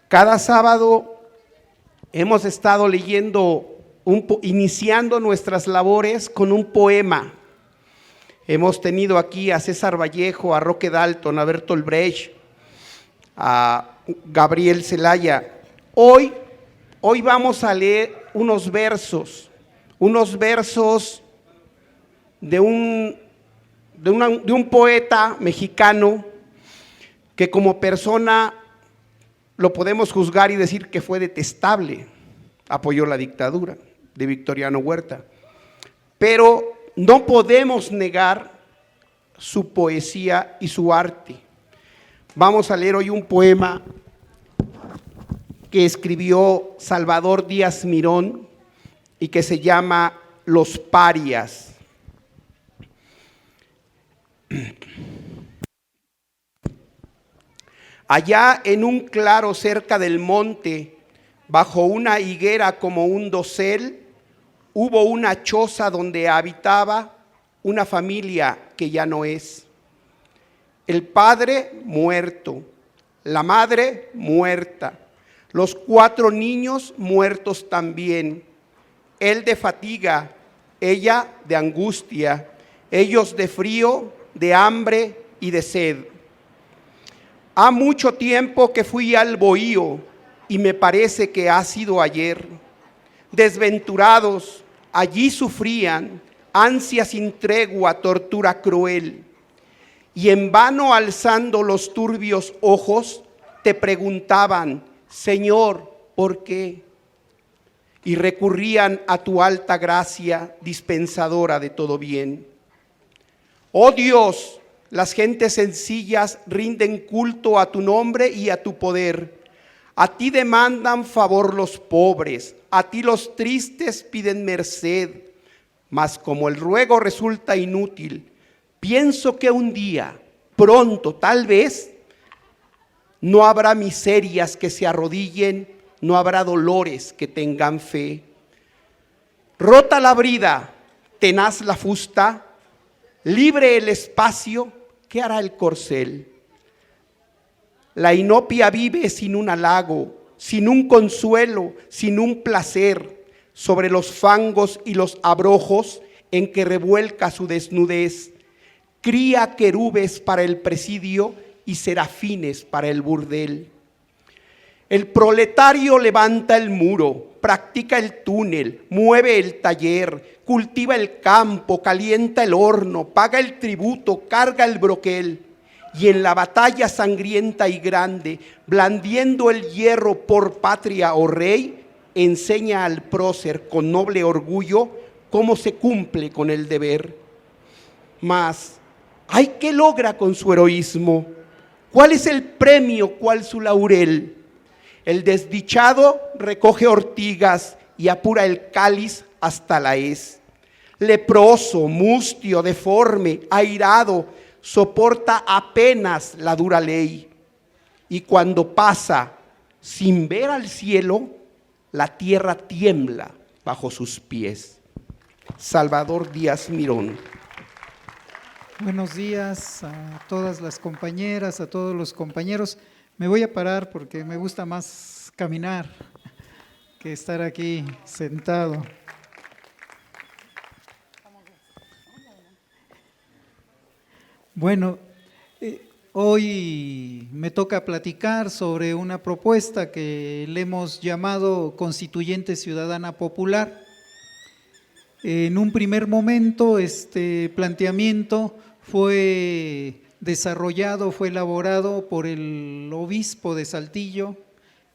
Cada sábado hemos estado leyendo, iniciando nuestras labores con un poema. Hemos tenido aquí a César Vallejo, a Roque Dalton, a Bertolt Brecht, a Gabriel Celaya. Hoy vamos a leer unos versos de un poeta mexicano que como persona lo podemos juzgar y decir que fue detestable, apoyó la dictadura de Victoriano Huerta, pero no podemos negar su poesía y su arte. Vamos a leer hoy un poema que escribió Salvador Díaz Mirón y que se llama Los Parias. Allá en un claro cerca del monte, bajo una higuera como un dosel, hubo una choza donde habitaba una familia que ya no es. El padre muerto, la madre muerta, los 4 niños muertos también, él de fatiga, ella de angustia, ellos de frío, de hambre y de sed. Ha mucho tiempo que fui al bohío y me parece que ha sido ayer. Desventurados, allí sufrían ansia sin tregua, tortura cruel. Y en vano alzando los turbios ojos, te preguntaban, Señor, ¿por qué? Y recurrían a tu alta gracia, dispensadora de todo bien. Oh Dios, las gentes sencillas rinden culto a tu nombre y a tu poder. A ti demandan favor los pobres, a ti los tristes piden merced. Mas como el ruego resulta inútil, pienso que un día, pronto tal vez, no habrá miserias que se arrodillen, no habrá dolores que tengan fe. Rota la brida, tenaz la fusta, libre el espacio, ¿qué hará el corcel? La inopia vive sin un halago, sin un consuelo, sin un placer, sobre los fangos y los abrojos en que revuelca su desnudez. Cría querubes para el presidio y serafines para el burdel. El proletario levanta el muro, practica el túnel, mueve el taller, cultiva el campo, calienta el horno, paga el tributo, carga el broquel. Y en la batalla sangrienta y grande, blandiendo el hierro por patria o rey, enseña al prócer con noble orgullo cómo se cumple con el deber. Mas, ¿ay qué logra con su heroísmo? ¿Cuál es el premio, cuál su laurel? El desdichado recoge ortigas y apura el cáliz hasta la hez. Leproso, mustio, deforme, airado, soporta apenas la dura ley. Y cuando pasa sin ver al cielo, la tierra tiembla bajo sus pies. Salvador Díaz Mirón. Buenos días a todas las compañeras, a todos los compañeros. Me voy a parar porque me gusta más caminar que estar aquí sentado. Bueno, hoy me toca platicar sobre una propuesta que le hemos llamado Constituyente Ciudadana Popular. En un primer momento, este planteamiento fue desarrollado, fue elaborado por el obispo de Saltillo,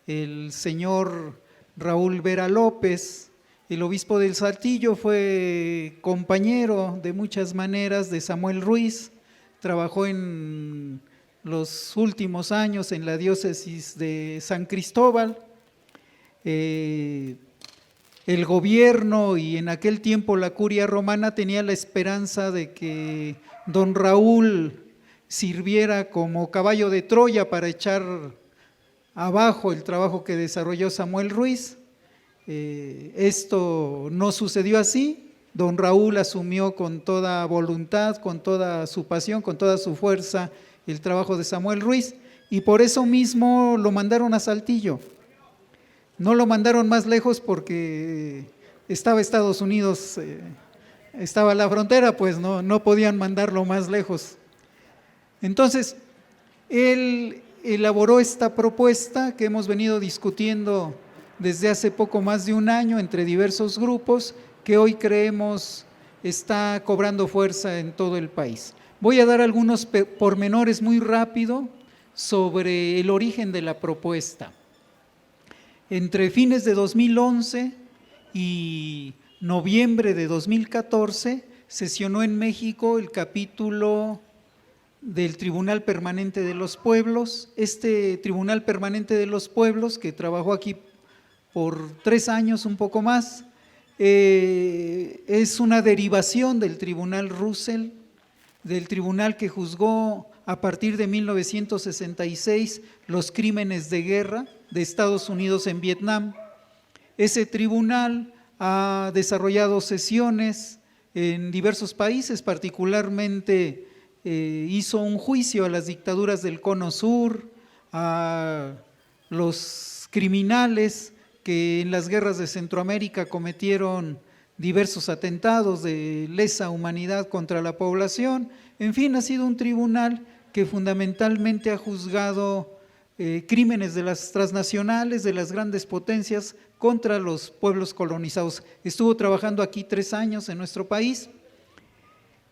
el señor Raúl Vera López. El obispo del Saltillo fue compañero de muchas maneras de Samuel Ruiz, trabajó en los últimos años en la diócesis de San Cristóbal. El gobierno y en aquel tiempo la curia romana tenía la esperanza de que don Raúl sirviera como caballo de Troya para echar abajo el trabajo que desarrolló Samuel Ruiz. Esto no sucedió así. Don Raúl asumió con toda voluntad, con toda su pasión, con toda su fuerza el trabajo de Samuel Ruiz, y por eso mismo lo mandaron a Saltillo. No lo mandaron más lejos porque estaba Estados Unidos, estaba la frontera, pues no podían mandarlo más lejos. Entonces, él elaboró esta propuesta que hemos venido discutiendo desde hace poco más de un año entre diversos grupos, que hoy creemos está cobrando fuerza en todo el país. Voy a dar algunos pormenores muy rápido sobre el origen de la propuesta. Entre fines de 2011 y noviembre de 2014 sesionó en México el capítulo del Tribunal Permanente de los Pueblos. Este Tribunal Permanente de los Pueblos, que trabajó aquí por 3 años, un poco más, es una derivación del Tribunal Russell, del tribunal que juzgó a partir de 1966 los crímenes de guerra de Estados Unidos en Vietnam. Ese tribunal ha desarrollado sesiones en diversos países, particularmente hizo un juicio a las dictaduras del Cono Sur, a los criminales que en las guerras de Centroamérica cometieron diversos atentados de lesa humanidad contra la población. En fin, ha sido un tribunal que fundamentalmente ha juzgado crímenes de las transnacionales, de las grandes potencias contra los pueblos colonizados. Estuvo trabajando aquí 3 años en nuestro país.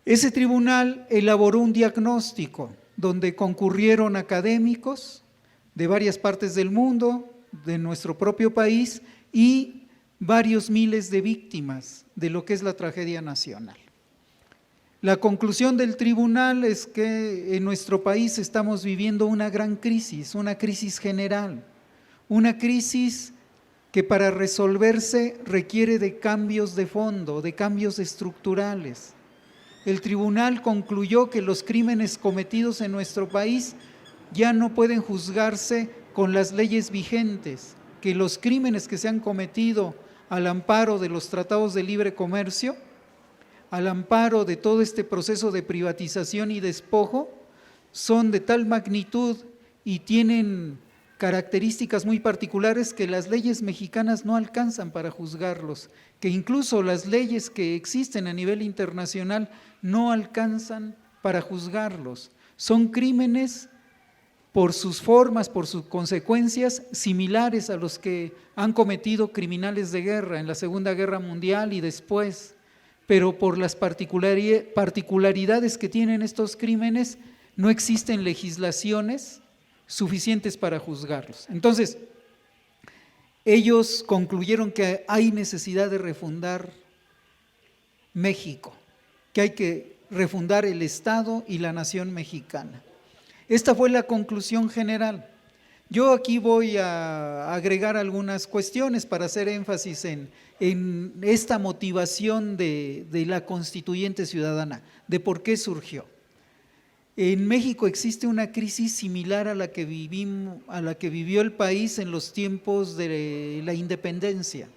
Ese tribunal elaboró un diagnóstico donde concurrieron académicos de varias partes del mundo, de nuestro propio país, y varios miles de víctimas de lo que es la tragedia nacional. La conclusión del tribunal es que en nuestro país estamos viviendo una gran crisis, una crisis general, una crisis que para resolverse requiere de cambios de fondo, de cambios estructurales. El tribunal concluyó que los crímenes cometidos en nuestro país ya no pueden juzgarse con las leyes vigentes, que los crímenes que se han cometido al amparo de los tratados de libre comercio, al amparo de todo este proceso de privatización y despojo, son de tal magnitud y tienen características muy particulares que las leyes mexicanas no alcanzan para juzgarlos, que incluso las leyes que existen a nivel internacional no alcanzan para juzgarlos. Son crímenes por sus formas, por sus consecuencias, similares a los que han cometido criminales de guerra en la Segunda Guerra Mundial y después, pero por las particularidades que tienen estos crímenes, no existen legislaciones suficientes para juzgarlos. Entonces, ellos concluyeron que hay necesidad de refundar México, que hay que refundar el Estado y la nación mexicana. Esta fue la conclusión general. Yo aquí voy a agregar algunas cuestiones para hacer énfasis en esta motivación de la constituyente ciudadana, de por qué surgió. En México existe una crisis similar a la que vivió el país en los tiempos de la independencia,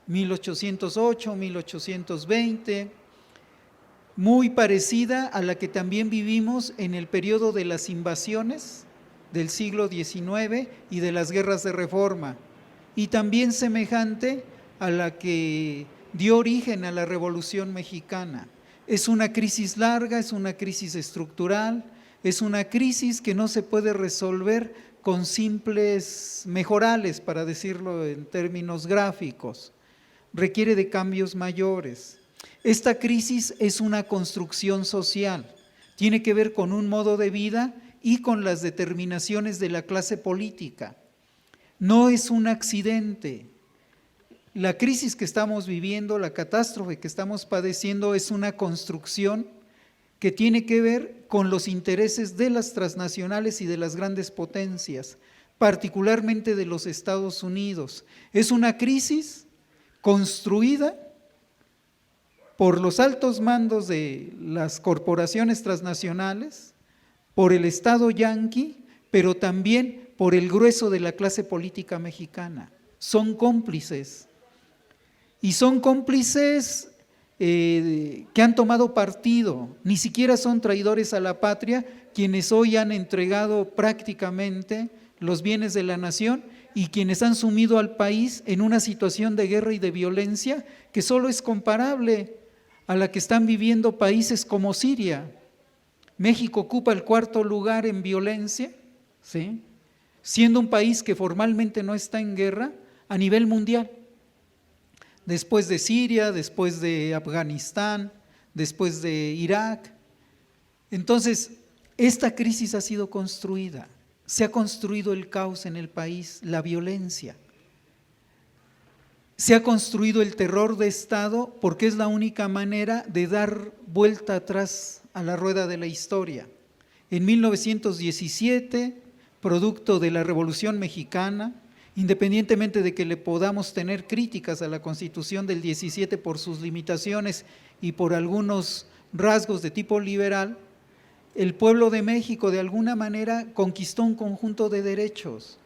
1808, 1820, muy parecida a la que también vivimos en el periodo de las invasiones del siglo XIX y de las guerras de reforma, y también semejante a la que dio origen a la Revolución Mexicana. Es una crisis larga, es una crisis estructural, es una crisis que no se puede resolver con simples mejorales, para decirlo en términos gráficos. Requiere de cambios mayores. Esta crisis es una construcción social, tiene que ver con un modo de vida y con las determinaciones de la clase política. No es un accidente. La crisis que estamos viviendo, la catástrofe que estamos padeciendo es una construcción que tiene que ver con los intereses de las transnacionales y de las grandes potencias, particularmente de los Estados Unidos. Es una crisis construida por los altos mandos de las corporaciones transnacionales, por el Estado yanqui, pero también por el grueso de la clase política mexicana. Son cómplices. Y son cómplices que han tomado partido, ni siquiera son traidores a la patria quienes hoy han entregado prácticamente los bienes de la nación y quienes han sumido al país en una situación de guerra y de violencia que solo es comparable a la que están viviendo países como Siria. México ocupa el 4º lugar en violencia, ¿sí?, siendo un país que formalmente no está en guerra a nivel mundial. Después de Siria, después de Afganistán, después de Irak. Entonces, esta crisis ha sido construida, se ha construido el caos en el país, la violencia. Se ha construido el terror de Estado porque es la única manera de dar vuelta atrás a la rueda de la historia. En 1917, producto de la Revolución Mexicana, independientemente de que le podamos tener críticas a la Constitución del 17 por sus limitaciones y por algunos rasgos de tipo liberal, el pueblo de México de alguna manera conquistó un conjunto de derechos.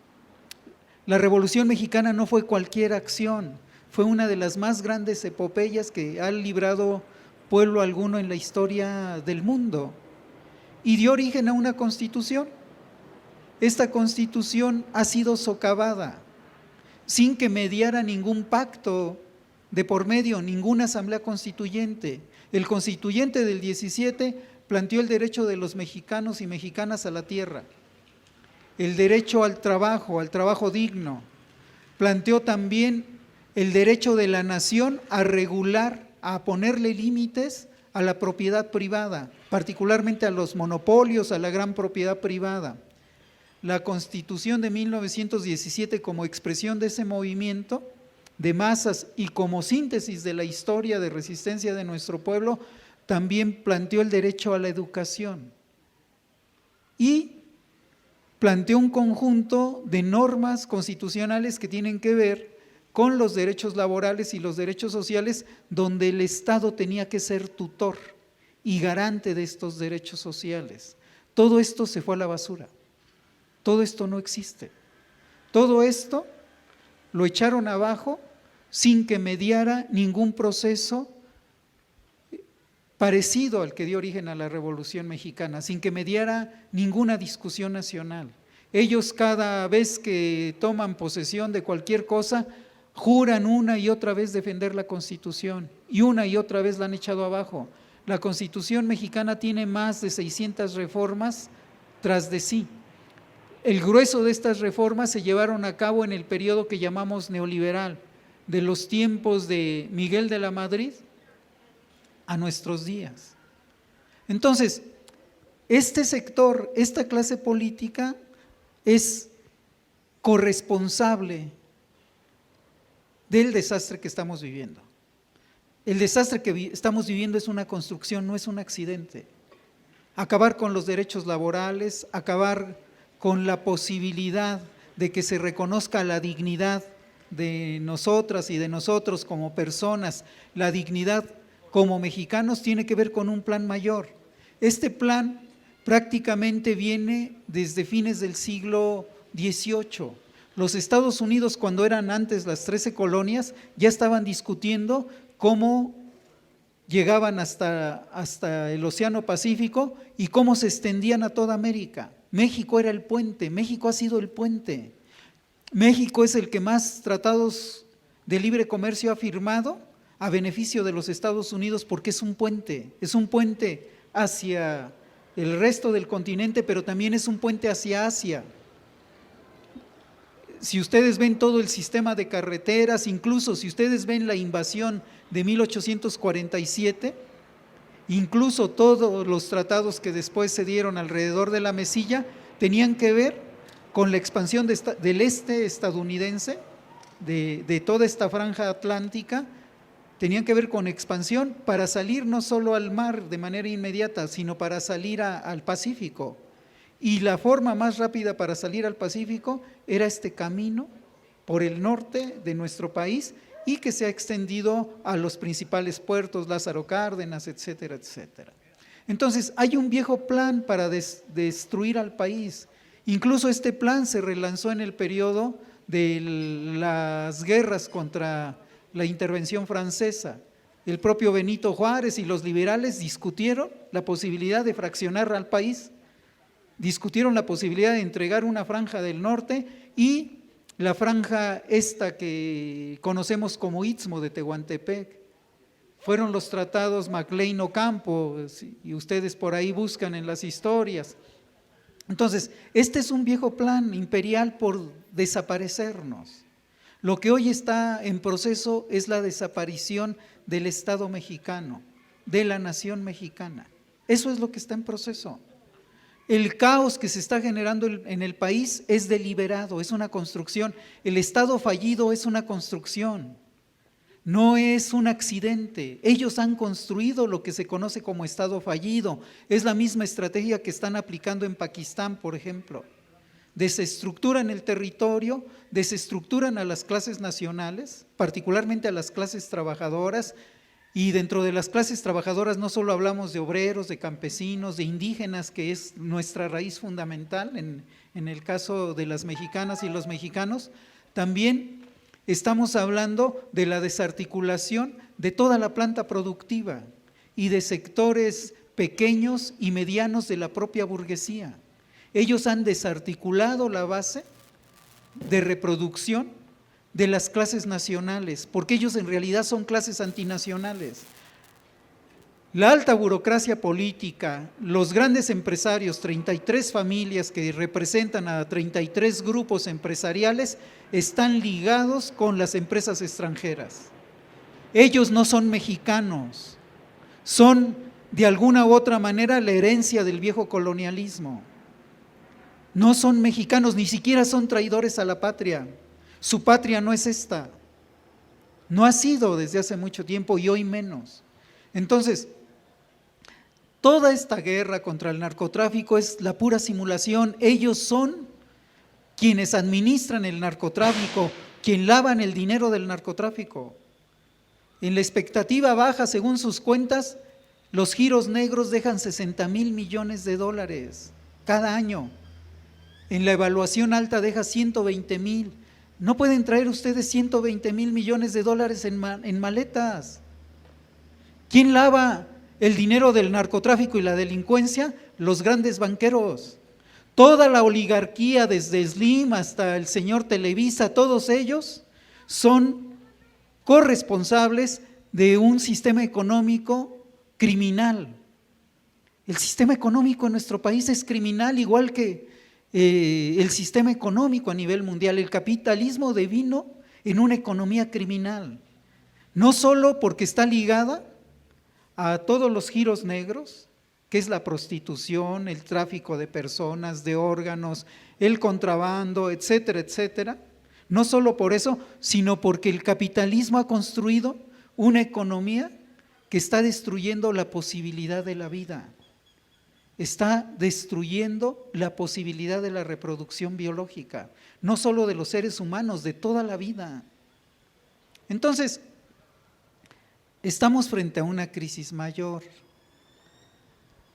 La Revolución Mexicana no fue cualquier acción, fue una de las más grandes epopeyas que ha librado pueblo alguno en la historia del mundo y dio origen a una constitución. Esta constitución ha sido socavada sin que mediara ningún pacto de por medio, ninguna asamblea constituyente. El constituyente del 17 planteó el derecho de los mexicanos y mexicanas a la tierra, el derecho al trabajo digno. Planteó también el derecho de la nación a regular, a ponerle límites a la propiedad privada, particularmente a los monopolios, a la gran propiedad privada. La Constitución de 1917, como expresión de ese movimiento de masas y como síntesis de la historia de resistencia de nuestro pueblo, también planteó el derecho a la educación y planteó un conjunto de normas constitucionales que tienen que ver con los derechos laborales y los derechos sociales, donde el Estado tenía que ser tutor y garante de estos derechos sociales. Todo esto se fue a la basura. Todo esto no existe. Todo esto lo echaron abajo sin que mediara ningún proceso parecido al que dio origen a la Revolución Mexicana, sin que mediara ninguna discusión nacional. Ellos cada vez que toman posesión de cualquier cosa, juran una y otra vez defender la Constitución y una y otra vez la han echado abajo. La Constitución mexicana tiene más de 600 reformas tras de sí. El grueso de estas reformas se llevaron a cabo en el periodo que llamamos neoliberal, de los tiempos de Miguel de la Madrid a nuestros días. Entonces, este sector, esta clase política es corresponsable del desastre que estamos viviendo. El desastre que estamos viviendo es una construcción, no es un accidente. Acabar con los derechos laborales, acabar con la posibilidad de que se reconozca la dignidad de nosotras y de nosotros como personas, la dignidad como mexicanos, tiene que ver con un plan mayor. Este plan prácticamente viene desde fines del siglo XVIII. Los Estados Unidos, cuando eran antes las 13 colonias, ya estaban discutiendo cómo llegaban hasta el Océano Pacífico y cómo se extendían a toda América. México era el puente, México ha sido el puente. México es el que más tratados de libre comercio ha firmado a beneficio de los Estados Unidos porque es un puente hacia el resto del continente, pero también es un puente hacia Asia. Si ustedes ven todo el sistema de carreteras, incluso si ustedes ven la invasión de 1847, incluso todos los tratados que después se dieron alrededor de la Mesilla, tenían que ver con la expansión del este estadounidense, de toda esta franja atlántica, tenían que ver con expansión para salir no solo al mar de manera inmediata, sino para salir al Pacífico. Y la forma más rápida para salir al Pacífico era este camino por el norte de nuestro país y que se ha extendido a los principales puertos, Lázaro Cárdenas, etcétera, etcétera. Entonces, hay un viejo plan para destruir al país. Incluso este plan se relanzó en el periodo de las guerras contra la intervención francesa. El propio Benito Juárez y los liberales discutieron la posibilidad de fraccionar al país, discutieron la posibilidad de entregar una franja del norte y la franja esta que conocemos como Istmo de Tehuantepec. Fueron los tratados MacLean-Ocampo, y ustedes por ahí buscan en las historias. Entonces, este es un viejo plan imperial por desaparecernos. Lo que hoy está en proceso es la desaparición del Estado mexicano, de la nación mexicana. Eso es lo que está en proceso. El caos que se está generando en el país es deliberado, es una construcción. El Estado fallido es una construcción, no es un accidente. Ellos han construido lo que se conoce como Estado fallido. Es la misma estrategia que están aplicando en Pakistán, por ejemplo. Desestructuran el territorio, desestructuran a las clases nacionales, particularmente a las clases trabajadoras, y dentro de las clases trabajadoras no solo hablamos de obreros, de campesinos, de indígenas, que es nuestra raíz fundamental en el caso de las mexicanas y los mexicanos, también estamos hablando de la desarticulación de toda la planta productiva y de sectores pequeños y medianos de la propia burguesía. Ellos han desarticulado la base de reproducción de las clases nacionales, porque ellos en realidad son clases antinacionales. La alta burocracia política, los grandes empresarios, 33 familias que representan a 33 grupos empresariales, están ligados con las empresas extranjeras. Ellos no son mexicanos, son de alguna u otra manera la herencia del viejo colonialismo. No son mexicanos, ni siquiera son traidores a la patria. Su patria no es esta, no ha sido desde hace mucho tiempo y hoy menos. Entonces, toda esta guerra contra el narcotráfico es la pura simulación. Ellos son quienes administran el narcotráfico, quien lavan el dinero del narcotráfico. En la expectativa baja, según sus cuentas, los giros negros dejan 60,000 millones de dólares cada año. En la evaluación alta deja 120,000. No pueden traer ustedes 120,000 millones de dólares en maletas. ¿Quién lava el dinero del narcotráfico y la delincuencia? Los grandes banqueros. Toda la oligarquía, desde Slim hasta el señor Televisa, todos ellos son corresponsables de un sistema económico criminal. El sistema económico en nuestro país es criminal, igual que el sistema económico a nivel mundial. El capitalismo devino en una economía criminal, no solo porque está ligada a todos los giros negros, que es la prostitución, el tráfico de personas, de órganos, el contrabando, etcétera, etcétera. No solo por eso, sino porque el capitalismo ha construido una economía que está destruyendo la posibilidad de la vida. Está destruyendo la posibilidad de la reproducción biológica, no solo de los seres humanos, de toda la vida. Entonces, estamos frente a una crisis mayor.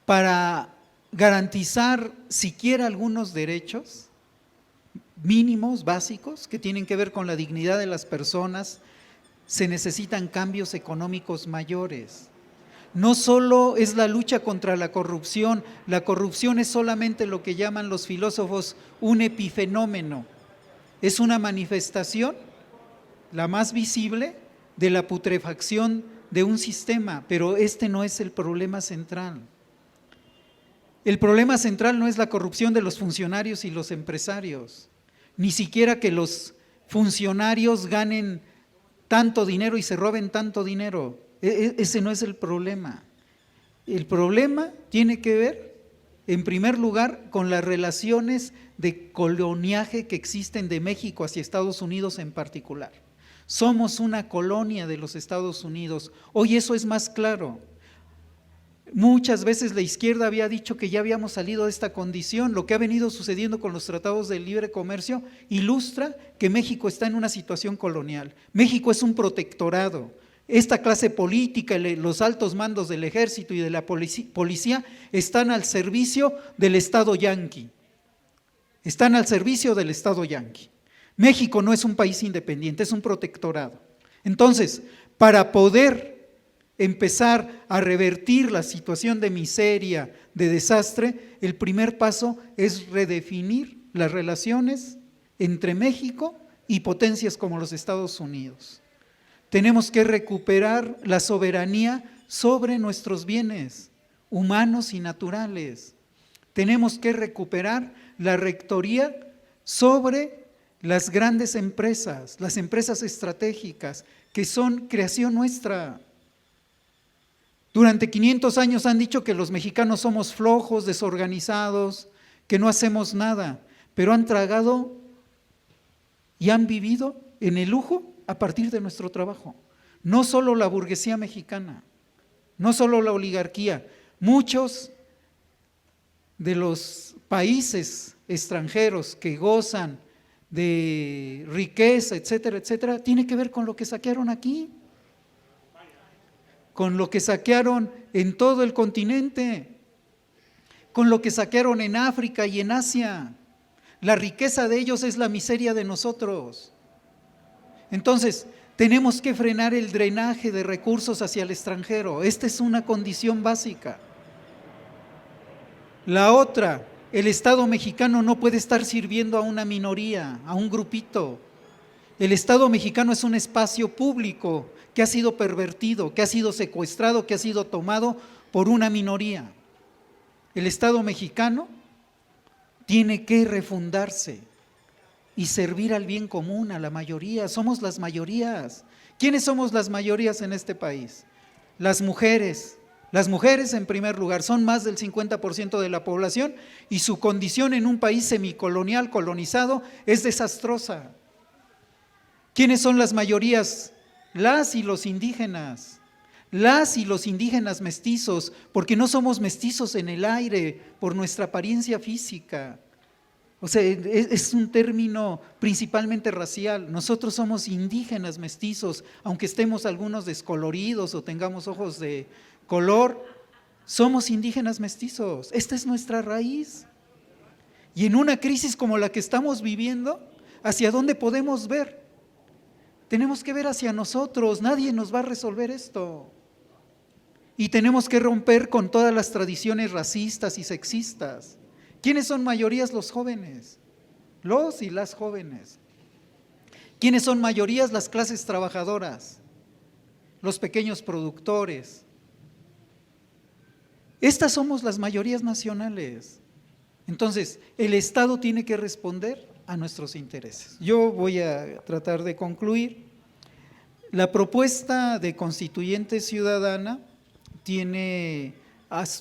Para garantizar siquiera algunos derechos mínimos, básicos, que tienen que ver con la dignidad de las personas, se necesitan cambios económicos mayores. No solo es la lucha contra la corrupción es solamente lo que llaman los filósofos un epifenómeno, es una manifestación, la más visible, de la putrefacción de un sistema, pero este no es el problema central. El problema central no es la corrupción de los funcionarios y los empresarios, ni siquiera que los funcionarios ganen tanto dinero y se roben tanto dinero. Ese no es el problema. El problema tiene que ver, en primer lugar, con las relaciones de coloniaje que existen de México hacia Estados Unidos en particular. Somos una colonia de los Estados Unidos. Hoy eso es más claro. Muchas veces la izquierda había dicho que ya habíamos salido de esta condición. Lo que ha venido sucediendo con los tratados de libre comercio ilustra que México está en una situación colonial. México es un protectorado. Esta clase política, los altos mandos del ejército y de la policía están al servicio del Estado yanqui. Están al servicio del Estado yanqui. México no es un país independiente, es un protectorado. Entonces, para poder empezar a revertir la situación de miseria, de desastre, el primer paso es redefinir las relaciones entre México y potencias como los Estados Unidos. Tenemos que recuperar la soberanía sobre nuestros bienes humanos y naturales. Tenemos que recuperar la rectoría sobre las grandes empresas, las empresas estratégicas, que son creación nuestra. Durante 500 años han dicho que los mexicanos somos flojos, desorganizados, que no hacemos nada, pero han tragado y han vivido en el lujo a partir de nuestro trabajo. No solo la burguesía mexicana, no solo la oligarquía, muchos de los países extranjeros que gozan de riqueza, etcétera, etcétera, tiene que ver con lo que saquearon aquí, con lo que saquearon en todo el continente, con lo que saquearon en África y en Asia. La riqueza de ellos es la miseria de nosotros. Entonces, tenemos que frenar el drenaje de recursos hacia el extranjero. Esta es una condición básica. La otra, el Estado mexicano no puede estar sirviendo a una minoría, a un grupito. El Estado mexicano es un espacio público que ha sido pervertido, que ha sido secuestrado, que ha sido tomado por una minoría. El Estado mexicano tiene que refundarse y servir al bien común, a la mayoría. Somos las mayorías. ¿Quiénes somos las mayorías en este país? Las mujeres. Las mujeres, en primer lugar, son más del 50% de la población y su condición en un país semicolonial, colonizado, es desastrosa. ¿Quiénes son las mayorías? Las y los indígenas. Las y los indígenas mestizos, porque no somos mestizos en el aire por nuestra apariencia física. O sea, es un término principalmente racial. Nosotros somos indígenas mestizos, aunque estemos algunos descoloridos o tengamos ojos de color, somos indígenas mestizos. Esta es nuestra raíz. Y en una crisis como la que estamos viviendo, ¿hacia dónde podemos ver? Tenemos que ver hacia nosotros. Nadie nos va a resolver esto. Y tenemos que romper con todas las tradiciones racistas y sexistas. ¿Quiénes son mayorías? Los jóvenes, los y las jóvenes. ¿Quiénes son mayorías? Las clases trabajadoras, los pequeños productores. Estas somos las mayorías nacionales. Entonces, el Estado tiene que responder a nuestros intereses. Yo voy a tratar de concluir. La propuesta de constituyente ciudadana tiene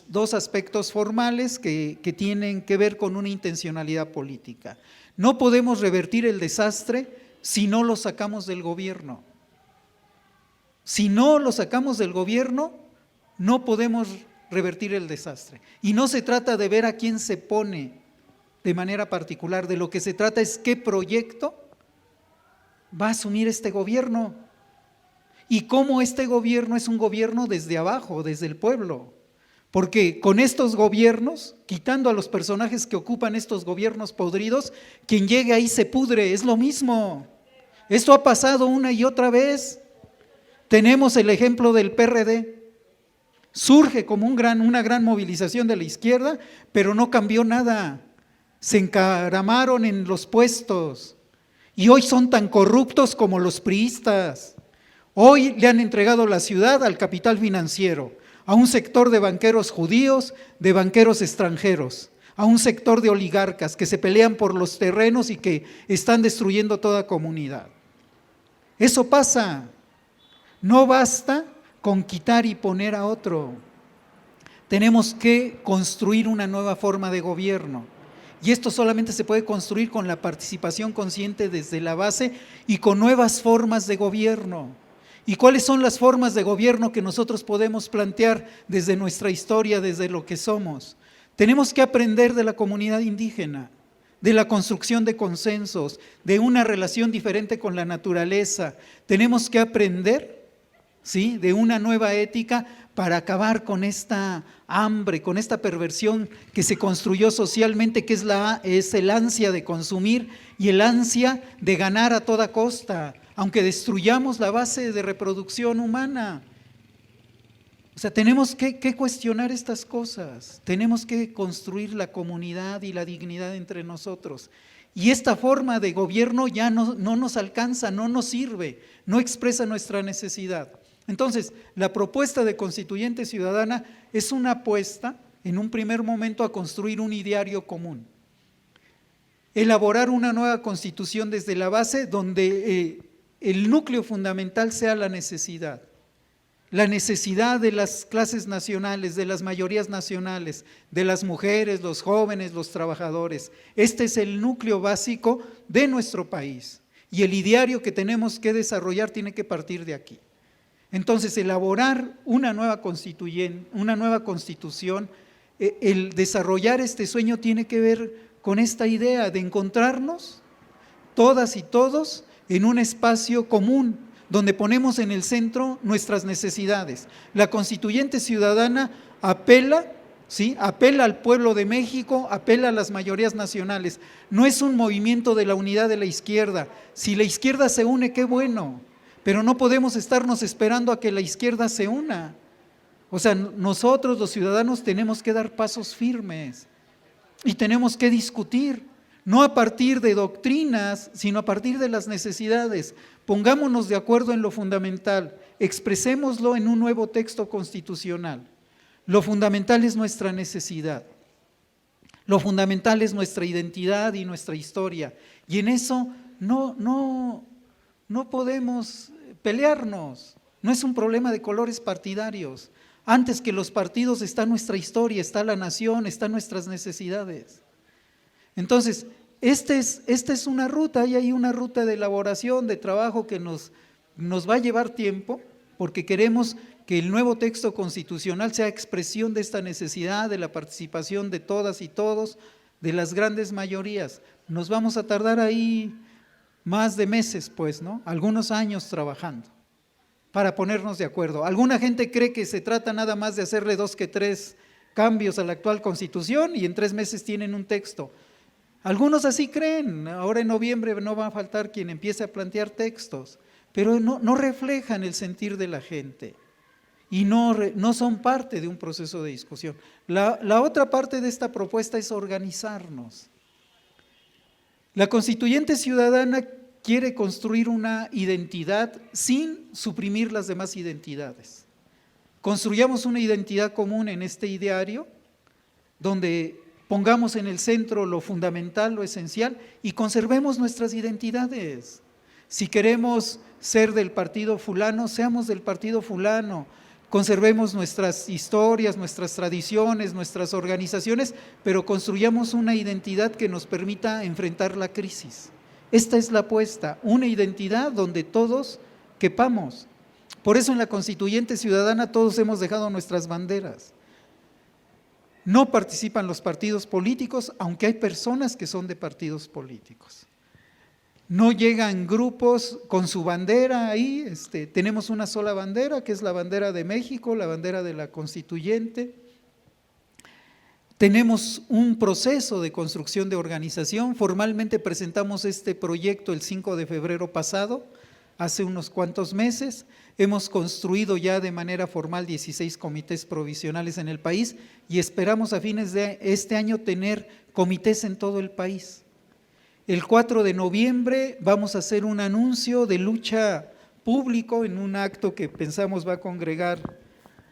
dos aspectos formales que tienen que ver con una intencionalidad política. No podemos revertir el desastre si no lo sacamos del gobierno. Si no lo sacamos del gobierno, no podemos revertir el desastre. Y no se trata de ver a quién se pone de manera particular, de lo que se trata es qué proyecto va a asumir este gobierno y cómo este gobierno es un gobierno desde abajo, desde el pueblo. Porque con estos gobiernos, quitando a los personajes que ocupan estos gobiernos podridos, quien llegue ahí se pudre, es lo mismo. Esto ha pasado una y otra vez. Tenemos el ejemplo del PRD. Surge como una gran movilización de la izquierda, pero no cambió nada. Se encaramaron en los puestos y hoy son tan corruptos como los priistas. Hoy le han entregado la ciudad al capital financiero, a un sector de banqueros judíos, de banqueros extranjeros, a un sector de oligarcas que se pelean por los terrenos y que están destruyendo toda comunidad. Eso pasa. No basta con quitar y poner a otro. Tenemos que construir una nueva forma de gobierno. Y esto solamente se puede construir con la participación consciente desde la base y con nuevas formas de gobierno. ¿Y cuáles son las formas de gobierno que nosotros podemos plantear desde nuestra historia, desde lo que somos? Tenemos que aprender de la comunidad indígena, de la construcción de consensos, de una relación diferente con la naturaleza. Tenemos que aprender, ¿sí?, de una nueva ética para acabar con esta hambre, con esta perversión que se construyó socialmente, que es el ansia de consumir y el ansia de ganar a toda costa, aunque destruyamos la base de reproducción humana. O sea, tenemos que cuestionar estas cosas, tenemos que construir la comunidad y la dignidad entre nosotros. Y esta forma de gobierno ya no nos alcanza, no nos sirve, no expresa nuestra necesidad. Entonces, la propuesta de Constituyente Ciudadana es una apuesta, en un primer momento, a construir un ideario común. Elaborar una nueva constitución desde la base donde el núcleo fundamental sea la necesidad de las clases nacionales, de las mayorías nacionales, de las mujeres, los jóvenes, los trabajadores. Este es el núcleo básico de nuestro país y el ideario que tenemos que desarrollar tiene que partir de aquí. Entonces, elaborar una nueva constitución, el desarrollar este sueño tiene que ver con esta idea de encontrarnos todas y todos en un espacio común, donde ponemos en el centro nuestras necesidades. La Constituyente Ciudadana apela al pueblo de México, apela a las mayorías nacionales. No es un movimiento de la unidad de la izquierda. Si la izquierda se une, qué bueno, pero no podemos estarnos esperando a que la izquierda se una. O sea, nosotros los ciudadanos tenemos que dar pasos firmes y tenemos que discutir, no a partir de doctrinas, sino a partir de las necesidades. Pongámonos de acuerdo en lo fundamental, expresémoslo en un nuevo texto constitucional. Lo fundamental es nuestra necesidad, lo fundamental es nuestra identidad y nuestra historia, y en eso no podemos pelearnos, no es un problema de colores partidarios. Antes que los partidos está nuestra historia, está la nación, están nuestras necesidades. Entonces, esta es una ruta, y hay una ruta de elaboración, de trabajo que nos va a llevar tiempo, porque queremos que el nuevo texto constitucional sea expresión de esta necesidad, de la participación de todas y todos, de las grandes mayorías. Nos vamos a tardar ahí más de meses, pues, ¿no? Algunos años trabajando para ponernos de acuerdo. Alguna gente cree que se trata nada más de hacerle 2 que 3 cambios a la actual Constitución y en 3 meses tienen un texto. Algunos así creen, ahora en noviembre no va a faltar quien empiece a plantear textos, pero no reflejan el sentir de la gente y no son parte de un proceso de discusión. La otra parte de esta propuesta es organizarnos. La Constituyente Ciudadana quiere construir una identidad sin suprimir las demás identidades. Construyamos una identidad común en este ideario, donde pongamos en el centro lo fundamental, lo esencial, y conservemos nuestras identidades. Si queremos ser del partido fulano, seamos del partido fulano. Conservemos nuestras historias, nuestras tradiciones, nuestras organizaciones, pero construyamos una identidad que nos permita enfrentar la crisis. Esta es la apuesta, una identidad donde todos quepamos. Por eso en la Constituyente Ciudadana todos hemos dejado nuestras banderas. No participan los partidos políticos, aunque hay personas que son de partidos políticos. No llegan grupos con su bandera ahí, tenemos una sola bandera, que es la bandera de México, la bandera de la Constituyente. Tenemos un proceso de construcción de organización, formalmente presentamos este proyecto el 5 de febrero pasado, hace unos cuantos meses. Hemos construido ya de manera formal 16 comités provisionales en el país y esperamos a fines de este año tener comités en todo el país. El 4 de noviembre vamos a hacer un anuncio de lucha público en un acto que pensamos va a congregar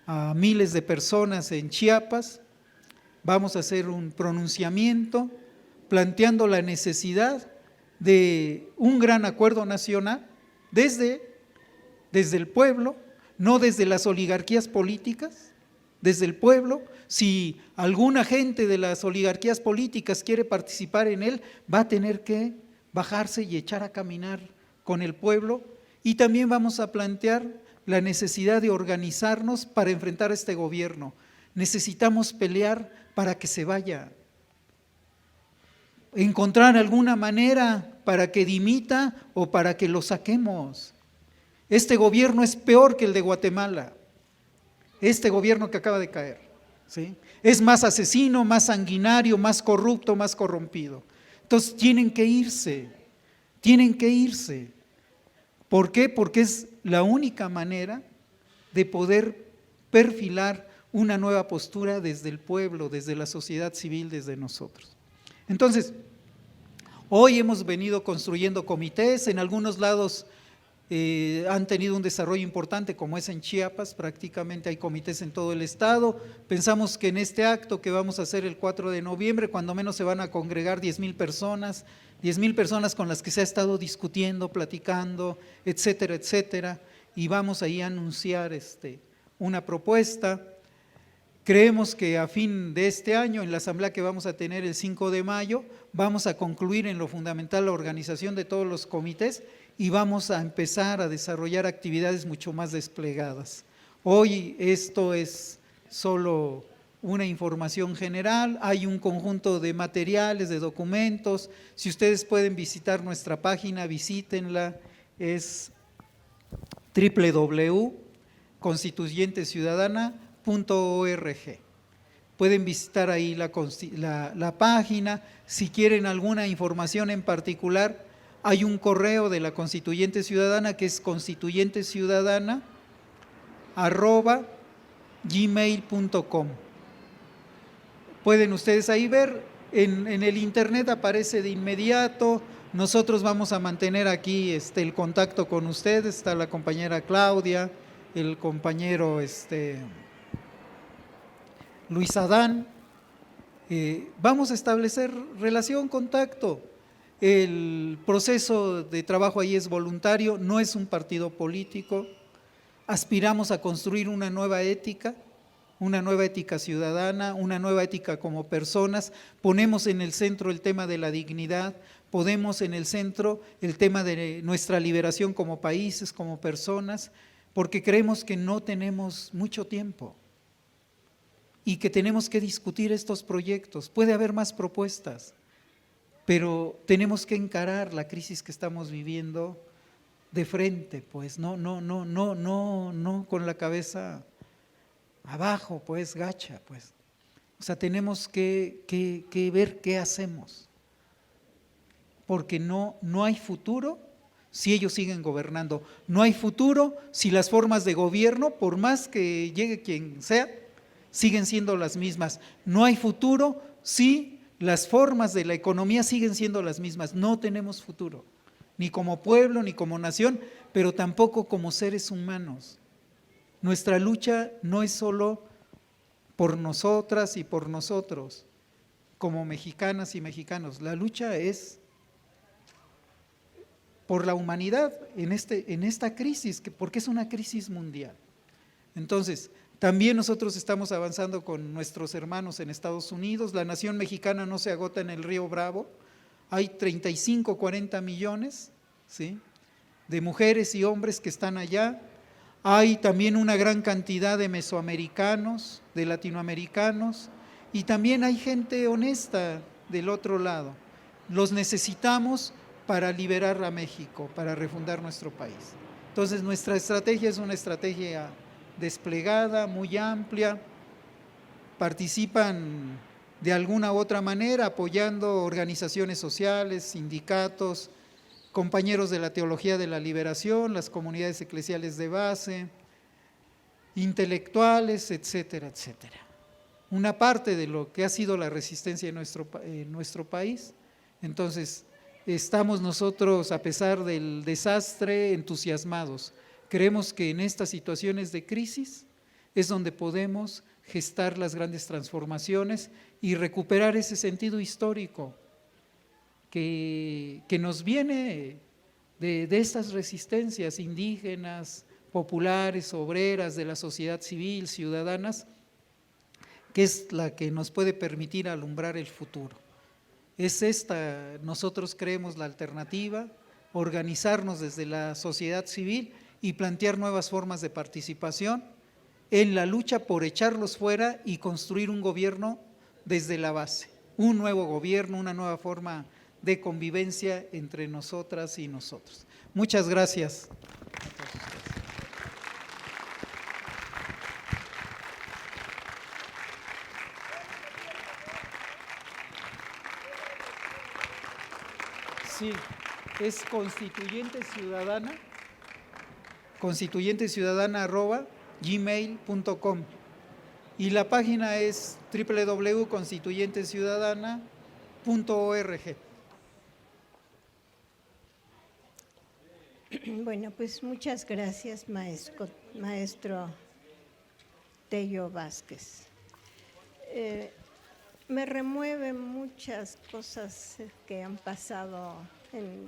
a miles de personas en Chiapas. Vamos a hacer un pronunciamiento planteando la necesidad de un gran acuerdo nacional desde el pueblo, no desde las oligarquías políticas, desde el pueblo. Si alguna gente de las oligarquías políticas quiere participar en él, va a tener que bajarse y echar a caminar con el pueblo. Y también vamos a plantear la necesidad de organizarnos para enfrentar a este gobierno. Necesitamos pelear para que se vaya, encontrar alguna manera para que dimita o para que lo saquemos. Este gobierno es peor que el de Guatemala, este gobierno que acaba de caer, ¿sí? Es más asesino, más sanguinario, más corrupto, más corrompido. Entonces tienen que irse. ¿Por qué? Porque es la única manera de poder perfilar una nueva postura desde el pueblo, desde la sociedad civil, desde nosotros. Entonces, hoy hemos venido construyendo comités, en algunos lados han tenido un desarrollo importante, como es en Chiapas, prácticamente hay comités en todo el estado. Pensamos que en este acto que vamos a hacer el 4 de noviembre, cuando menos se van a congregar 10,000 personas, 10,000 personas con las que se ha estado discutiendo, platicando, etcétera, etcétera, y vamos ahí a anunciar una propuesta. Creemos que a fin de este año, en la asamblea que vamos a tener el 5 de mayo, vamos a concluir en lo fundamental la organización de todos los comités y vamos a empezar a desarrollar actividades mucho más desplegadas. Hoy esto es solo una información general, hay un conjunto de materiales, de documentos. Si ustedes pueden visitar nuestra página, visítenla, es www.constituyenteciudadana.org. Pueden visitar ahí la página. Si quieren alguna información en particular, hay un correo de la Constituyente Ciudadana que es constituyenteciudadana@gmail.com. Pueden ustedes ahí ver, en el internet aparece de inmediato. Nosotros vamos a mantener aquí el contacto con ustedes, está la compañera Claudia, el compañero Luis Adán. Vamos a establecer relación, contacto. El proceso de trabajo ahí es voluntario, no es un partido político. Aspiramos a construir una nueva ética ciudadana, una nueva ética como personas. Ponemos en el centro el tema de la dignidad, ponemos en el centro el tema de nuestra liberación como países, como personas, porque creemos que no tenemos mucho tiempo y que tenemos que discutir estos proyectos. Puede haber más propuestas, pero tenemos que encarar la crisis que estamos viviendo de frente, pues no con la cabeza abajo, pues gacha, pues. O sea, tenemos que ver qué hacemos, porque no hay futuro si ellos siguen gobernando, no hay futuro si las formas de gobierno, por más que llegue quien sea, siguen siendo las mismas, no hay futuro si las formas de la economía siguen siendo las mismas. No tenemos futuro, ni como pueblo, ni como nación, pero tampoco como seres humanos. Nuestra lucha no es solo por nosotras y por nosotros, como mexicanas y mexicanos. La lucha es por la humanidad en esta crisis, porque es una crisis mundial. Entonces, también nosotros estamos avanzando con nuestros hermanos en Estados Unidos. La nación mexicana no se agota en el río Bravo. Hay 35, 40 millones, ¿sí?, de mujeres y hombres que están allá. Hay también una gran cantidad de mesoamericanos, de latinoamericanos, y también hay gente honesta del otro lado. Los necesitamos para liberar a México, para refundar nuestro país. Entonces, nuestra estrategia es una estrategia desplegada, muy amplia. Participan de alguna u otra manera apoyando organizaciones sociales, sindicatos, compañeros de la teología de la liberación, las comunidades eclesiales de base, intelectuales, etcétera, etcétera. Una parte de lo que ha sido la resistencia en nuestro país. Entonces, estamos nosotros, a pesar del desastre, entusiasmados. Creemos que en estas situaciones de crisis es donde podemos gestar las grandes transformaciones y recuperar ese sentido histórico que nos viene de estas resistencias indígenas, populares, obreras, de la sociedad civil, ciudadanas, que es la que nos puede permitir alumbrar el futuro. Es esta, nosotros creemos, la alternativa, organizarnos desde la sociedad civil y plantear nuevas formas de participación en la lucha por echarlos fuera y construir un gobierno desde la base, un nuevo gobierno, una nueva forma de convivencia entre nosotras y nosotros. Muchas gracias. Sí, es constituyenteciudadana@gmail.com. gmail.com. Y la página es www.constituyenteciudadana.org. Bueno, pues muchas gracias, maestro Tello Vázquez. Me remueven muchas cosas que han pasado en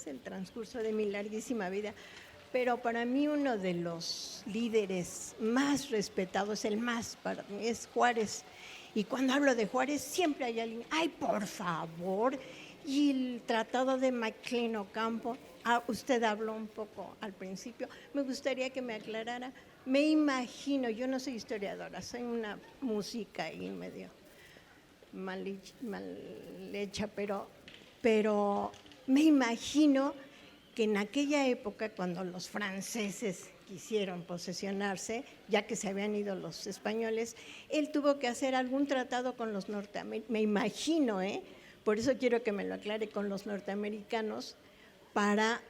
el transcurso de mi larguísima vida, pero para mí uno de los líderes más respetados, el más para mí, es Juárez. Y cuando hablo de Juárez siempre hay alguien, ¡ay, por favor! Y el Tratado de McLean Ocampo, usted habló un poco al principio, me gustaría que me aclarara. Me imagino, yo no soy historiadora, soy una música ahí medio mal hecha, pero me imagino que en aquella época, cuando los franceses quisieron posesionarse, ya que se habían ido los españoles, él tuvo que hacer algún tratado con los norteamericanos, me imagino, por eso quiero que me lo aclare, con los norteamericanos, para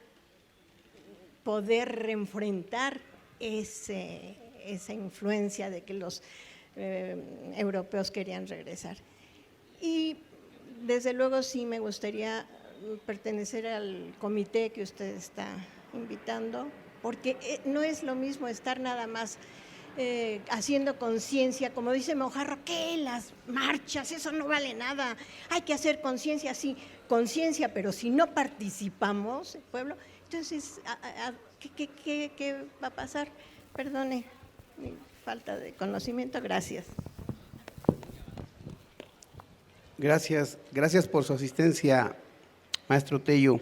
poder reenfrentar esa influencia de que los europeos querían regresar. Y desde luego sí me gustaría pertenecer al comité que usted está invitando, porque no es lo mismo estar nada más haciendo conciencia, como dice Mojarro, ¿qué? Las marchas, eso no vale nada, hay que hacer conciencia, sí, conciencia, pero si no participamos, el pueblo, entonces, ¿qué va a pasar? Perdone mi falta de conocimiento, gracias. Gracias por su asistencia, maestro Tello.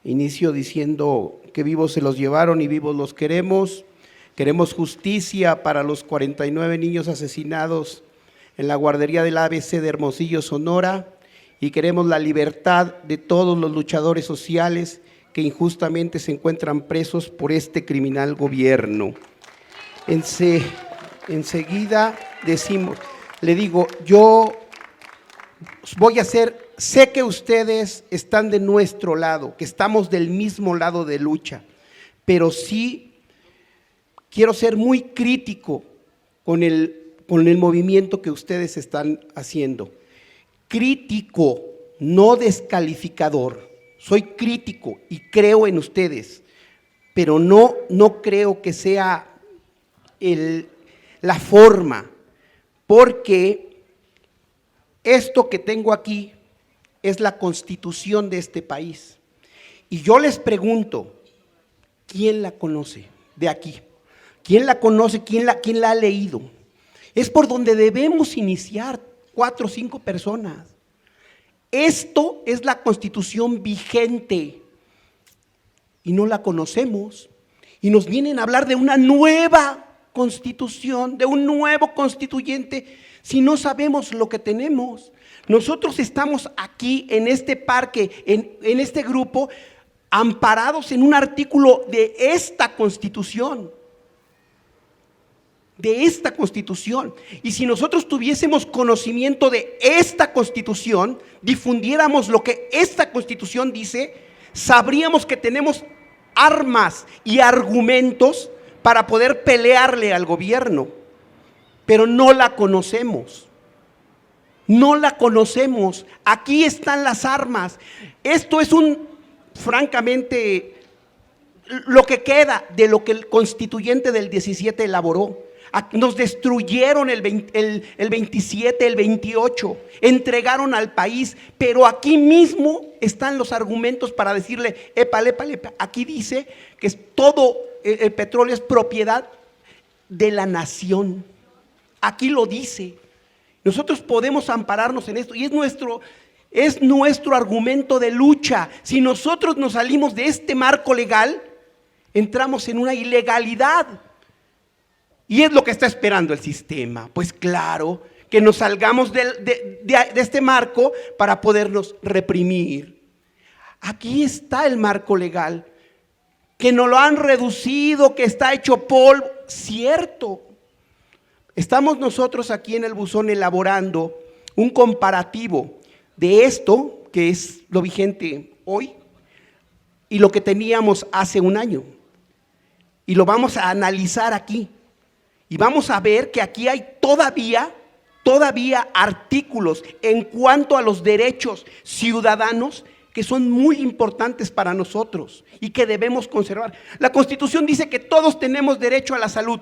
Inicio diciendo que vivos se los llevaron y vivos los queremos. Queremos justicia para los 49 niños asesinados en la guardería del ABC de Hermosillo, Sonora, y queremos la libertad de todos los luchadores sociales que injustamente se encuentran presos por este criminal gobierno. Enseguida decimos, le digo, yo voy a hacer, sé que ustedes están de nuestro lado, que estamos del mismo lado de lucha, pero sí quiero ser muy crítico con el movimiento que ustedes están haciendo. Crítico, no descalificador. Soy crítico y creo en ustedes, pero no creo que sea la forma, porque esto que tengo aquí es la Constitución de este país. Y yo les pregunto, ¿quién la conoce de aquí? ¿Quién la conoce? ¿Quién la ha leído? Es por donde debemos iniciar, 4 o 5 personas. Esto es la Constitución vigente y no la conocemos. Y nos vienen a hablar de una nueva Constitución, de un nuevo constituyente, si no sabemos lo que tenemos. Nosotros estamos aquí en este parque, en este grupo, amparados en un artículo de esta Constitución. De esta Constitución. Y si nosotros tuviésemos conocimiento de esta Constitución, difundiéramos lo que esta Constitución dice, sabríamos que tenemos armas y argumentos para poder pelearle al gobierno, pero no la conocemos. No la conocemos. Aquí están las armas. Esto es francamente, lo que queda de lo que el constituyente del 17 elaboró. Nos destruyeron el 27, el 28, entregaron al país, pero aquí mismo están los argumentos para decirle, épale, aquí dice que todo el petróleo es propiedad de la nación. Aquí lo dice. Nosotros podemos ampararnos en esto y es nuestro argumento de lucha. Si nosotros nos salimos de este marco legal, entramos en una ilegalidad. Y es lo que está esperando el sistema. Pues claro, que nos salgamos de este marco para podernos reprimir. Aquí está el marco legal, que nos lo han reducido, que está hecho polvo. Cierto. Estamos nosotros aquí en el buzón elaborando un comparativo de esto, que es lo vigente hoy, y lo que teníamos hace un año. Y lo vamos a analizar aquí. Y vamos a ver que aquí hay todavía artículos en cuanto a los derechos ciudadanos que son muy importantes para nosotros y que debemos conservar. La Constitución dice que todos tenemos derecho a la salud.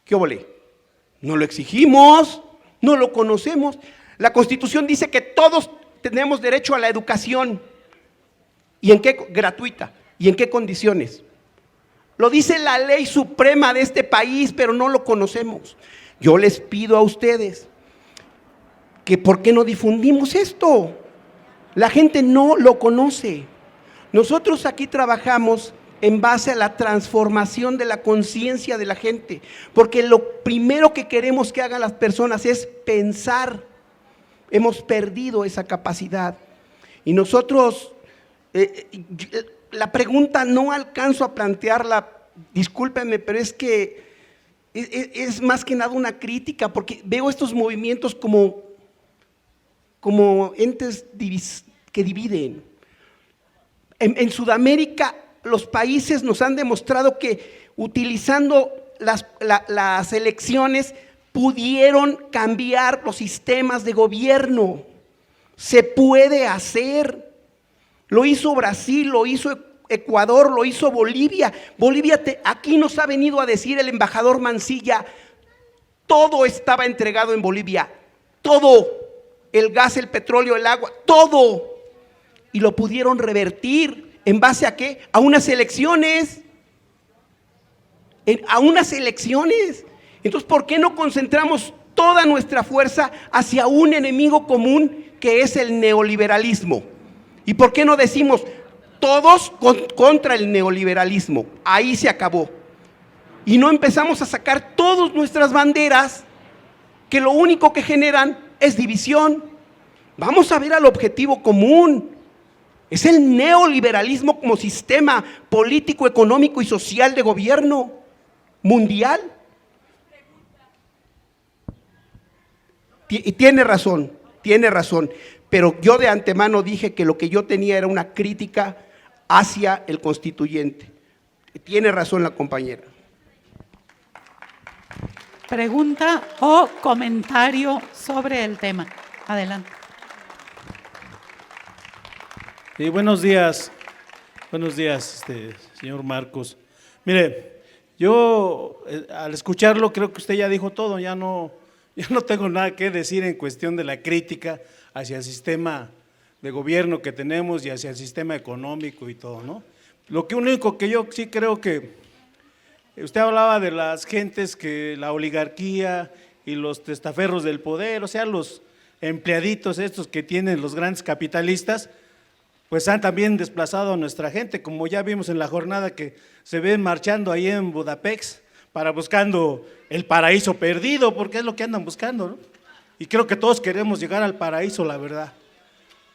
¿Qué óvole? No lo exigimos, no lo conocemos. La Constitución dice que todos tenemos derecho a la educación. ¿Y en qué? Gratuita. ¿Y en qué condiciones? Lo dice la ley suprema de este país, pero no lo conocemos. Yo les pido a ustedes que ¿por qué no difundimos esto? La gente no lo conoce. Nosotros aquí trabajamos en base a la transformación de la conciencia de la gente, porque lo primero que queremos que hagan las personas es pensar. Hemos perdido esa capacidad. Y nosotros, la pregunta no alcanzo a plantearla, discúlpenme, pero es que es más que nada una crítica, porque veo estos movimientos como entes que dividen. En Sudamérica, los países nos han demostrado que utilizando las elecciones pudieron cambiar los sistemas de gobierno. Se puede hacer. Lo hizo Brasil, lo hizo Ecuador, lo hizo Bolivia. Aquí nos ha venido a decir el embajador Mancilla, todo estaba entregado en Bolivia, todo, el gas, el petróleo, el agua, todo. Y lo pudieron revertir, ¿en base a qué? A unas elecciones. A unas elecciones. Entonces, ¿por qué no concentramos toda nuestra fuerza hacia un enemigo común que es el neoliberalismo? ¿Y por qué no decimos todos contra el neoliberalismo? Ahí se acabó. Y no empezamos a sacar todas nuestras banderas que lo único que generan es división. Vamos a ver al objetivo común. Es el neoliberalismo como sistema político, económico y social de gobierno mundial. Y tiene razón, pero yo de antemano dije que lo que yo tenía era una crítica hacia el constituyente. Tiene razón la compañera. Pregunta o comentario sobre el tema. Adelante. Sí, buenos días, señor Marcos. Mire, yo al escucharlo creo que usted ya dijo todo, ya no tengo nada que decir en cuestión de la crítica hacia el sistema de gobierno que tenemos y hacia el sistema económico y todo, ¿no? Lo único que yo sí creo que usted hablaba de las gentes que la oligarquía y los testaferros del poder, o sea, los empleaditos estos que tienen los grandes capitalistas, pues han también desplazado a nuestra gente, como ya vimos en la jornada que se ven marchando ahí en Budapest para buscando el paraíso perdido, porque es lo que andan buscando, ¿no? Y creo que todos queremos llegar al paraíso, la verdad.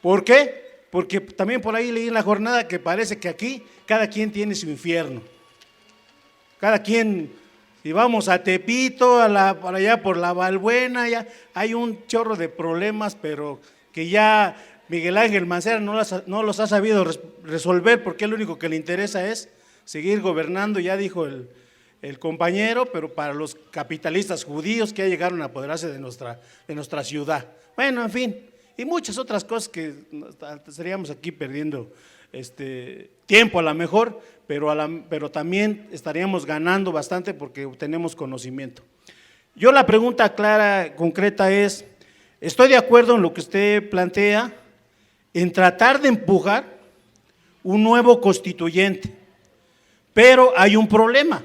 ¿Por qué? Porque también por ahí leí en la jornada que parece que aquí cada quien tiene su infierno. Cada quien, si vamos a Tepito, para allá por la Balbuena, ya hay un chorro de problemas, pero que ya Miguel Ángel Mancera no los ha sabido resolver, porque lo único que le interesa es seguir gobernando, ya dijo el compañero, pero para los capitalistas judíos que ya llegaron a apoderarse de nuestra ciudad. Bueno, en fin, y muchas otras cosas que estaríamos aquí perdiendo tiempo a lo mejor, pero también estaríamos ganando bastante porque tenemos conocimiento. Yo la pregunta clara, concreta es, estoy de acuerdo en lo que usted plantea, en tratar de empujar un nuevo constituyente, pero hay un problema.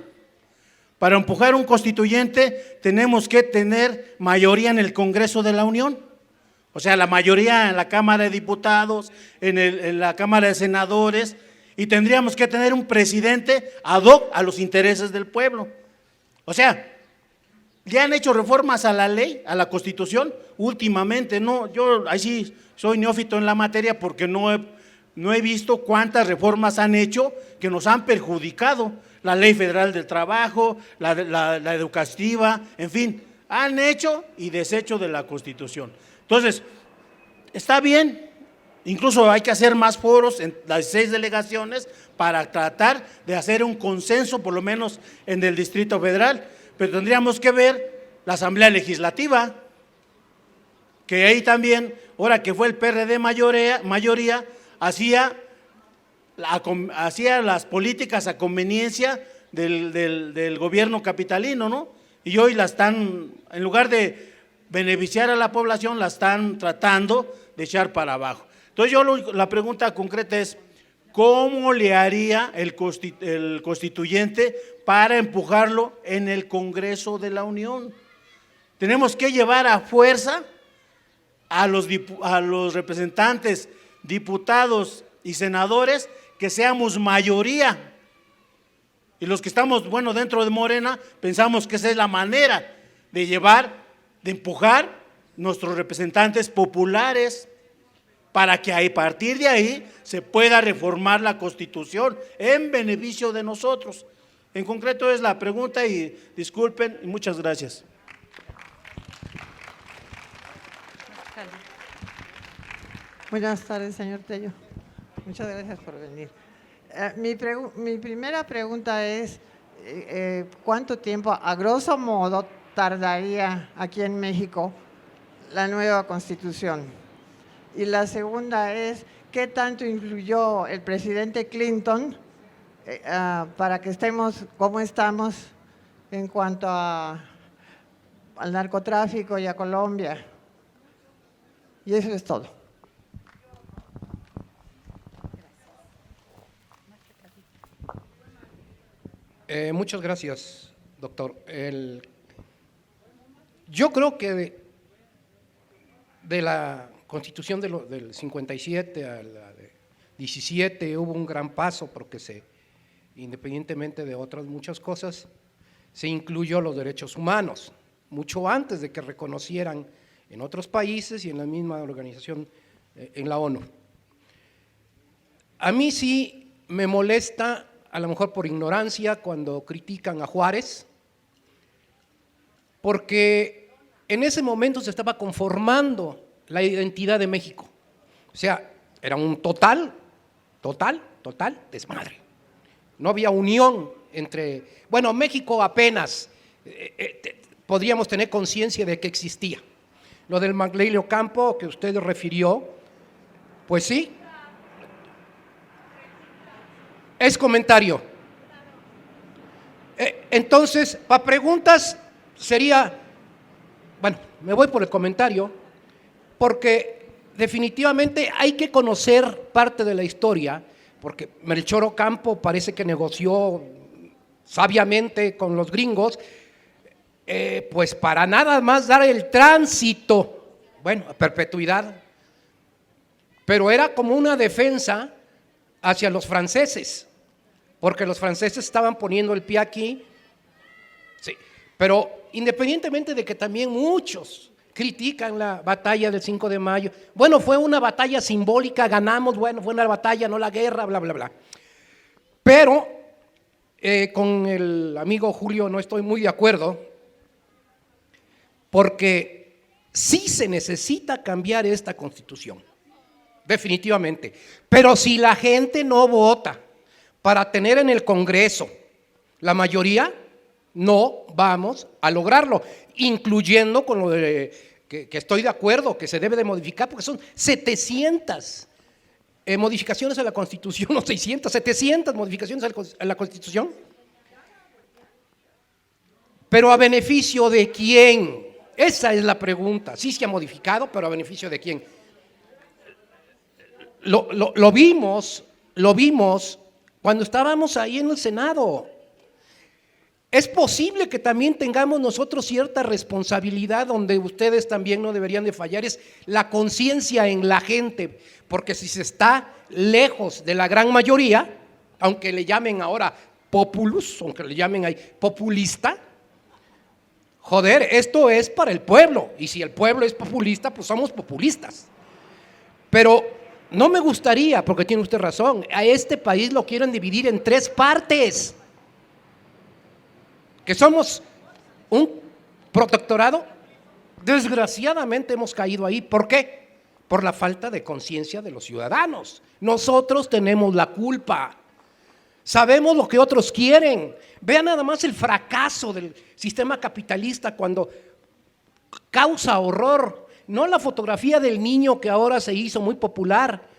Para empujar un constituyente tenemos que tener mayoría en el Congreso de la Unión, o sea, la mayoría en la Cámara de Diputados, en la Cámara de Senadores, y tendríamos que tener un presidente ad hoc a los intereses del pueblo. O sea, ¿ya han hecho reformas a la ley, a la Constitución? Últimamente, no, yo ahí sí soy neófito en la materia porque no he visto cuántas reformas han hecho que nos han perjudicado. La Ley Federal del Trabajo, la educativa, en fin, han hecho y deshecho de la Constitución. Entonces, está bien, incluso hay que hacer más foros en las 6 delegaciones para tratar de hacer un consenso, por lo menos en el Distrito Federal, pero tendríamos que ver la Asamblea Legislativa, que ahí también, ahora que fue el PRD mayoría, hacía las políticas a conveniencia del gobierno capitalino, ¿no? Y hoy la están, en lugar de beneficiar a la población, la están tratando de echar para abajo. Entonces la pregunta concreta es, ¿cómo le haría el constituyente para empujarlo en el Congreso de la Unión? Tenemos que llevar a fuerza a los representantes, diputados y senadores, que seamos mayoría. Y los que estamos, bueno, dentro de Morena, pensamos que esa es la manera de empujar nuestros representantes populares, para que a partir de ahí se pueda reformar la Constitución en beneficio de nosotros. En concreto es la pregunta, y disculpen y muchas gracias. Buenas tardes, señor Tello. Muchas gracias por venir. Mi primera pregunta es, ¿cuánto tiempo, a grosso modo, tardaría aquí en México la nueva Constitución? Y la segunda es, ¿qué tanto influyó el presidente Clinton para que estemos como estamos en cuanto al narcotráfico y a Colombia? Y eso es todo. Muchas gracias, doctor. Yo creo que de la Constitución del 57 a la de 17 hubo un gran paso, porque independientemente de otras muchas cosas, se incluyó los derechos humanos, mucho antes de que reconocieran en otros países y en la misma organización, en la ONU. A mí sí me molesta, a lo mejor por ignorancia, cuando critican a Juárez, porque en ese momento se estaba conformando la identidad de México. O sea, era un total desmadre. No había unión entre, bueno, México apenas podríamos tener conciencia de que existía. Lo del Maglelio Campo que usted refirió, pues sí, es comentario. Entonces, para preguntas sería, bueno, me voy por el comentario, porque definitivamente hay que conocer parte de la historia, porque Melchor Ocampo parece que negoció sabiamente con los gringos, pues para nada más dar el tránsito, bueno, a perpetuidad, pero era como una defensa hacia los franceses, porque los franceses estaban poniendo el pie aquí, sí, pero independientemente de que también muchos critican la batalla del 5 de mayo, bueno, fue una batalla simbólica, ganamos, bueno, fue una batalla, no la guerra, bla, bla, bla. Pero con el amigo Julio no estoy muy de acuerdo, porque sí se necesita cambiar esta Constitución, definitivamente, pero si la gente no vota para tener en el Congreso la mayoría, no vamos a lograrlo, incluyendo con lo de que estoy de acuerdo, que se debe de modificar, porque son 700 modificaciones a la Constitución, o 600, 700 modificaciones a la Constitución. Pero ¿a beneficio de quién? Esa es la pregunta. Sí se ha modificado, pero ¿a beneficio de quién? Lo vimos cuando estábamos ahí en el Senado. Es posible que también tengamos nosotros cierta responsabilidad, donde ustedes también no deberían de fallar, es la conciencia en la gente, porque si se está lejos de la gran mayoría, aunque le llamen ahora populus, aunque le llamen ahí populista, joder, esto es para el pueblo, y si el pueblo es populista, pues somos populistas. Pero no me gustaría, porque tiene usted razón, a este país lo quieren dividir en 3 partes, que somos un protectorado. Desgraciadamente hemos caído ahí. ¿Por qué? Por la falta de conciencia de los ciudadanos. Nosotros tenemos la culpa. Sabemos lo que otros quieren. Vean nada más el fracaso del sistema capitalista cuando causa horror. No la fotografía del niño que ahora se hizo muy popular,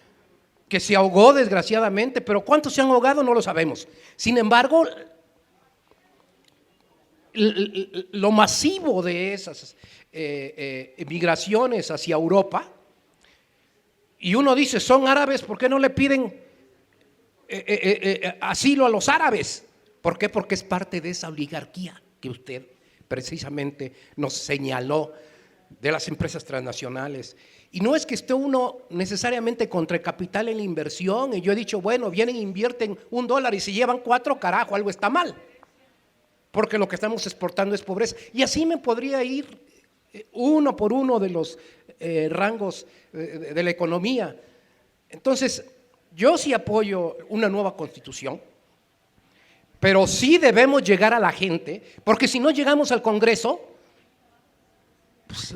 que se ahogó desgraciadamente, pero ¿cuántos se han ahogado? No lo sabemos. Sin embargo, lo masivo de esas migraciones hacia Europa, y uno dice, son árabes, ¿por qué no le piden asilo a los árabes? ¿Por qué? Porque es parte de esa oligarquía que usted precisamente nos señaló, de las empresas transnacionales. Y no es que esté uno necesariamente contra el capital en la inversión, y yo he dicho, bueno, vienen e invierten $1 y se llevan 4, carajo, algo está mal, porque lo que estamos exportando es pobreza. Y así me podría ir uno por uno de los rangos de la economía. Entonces, yo sí apoyo una nueva constitución, pero sí debemos llegar a la gente, porque si no llegamos al Congreso, pues,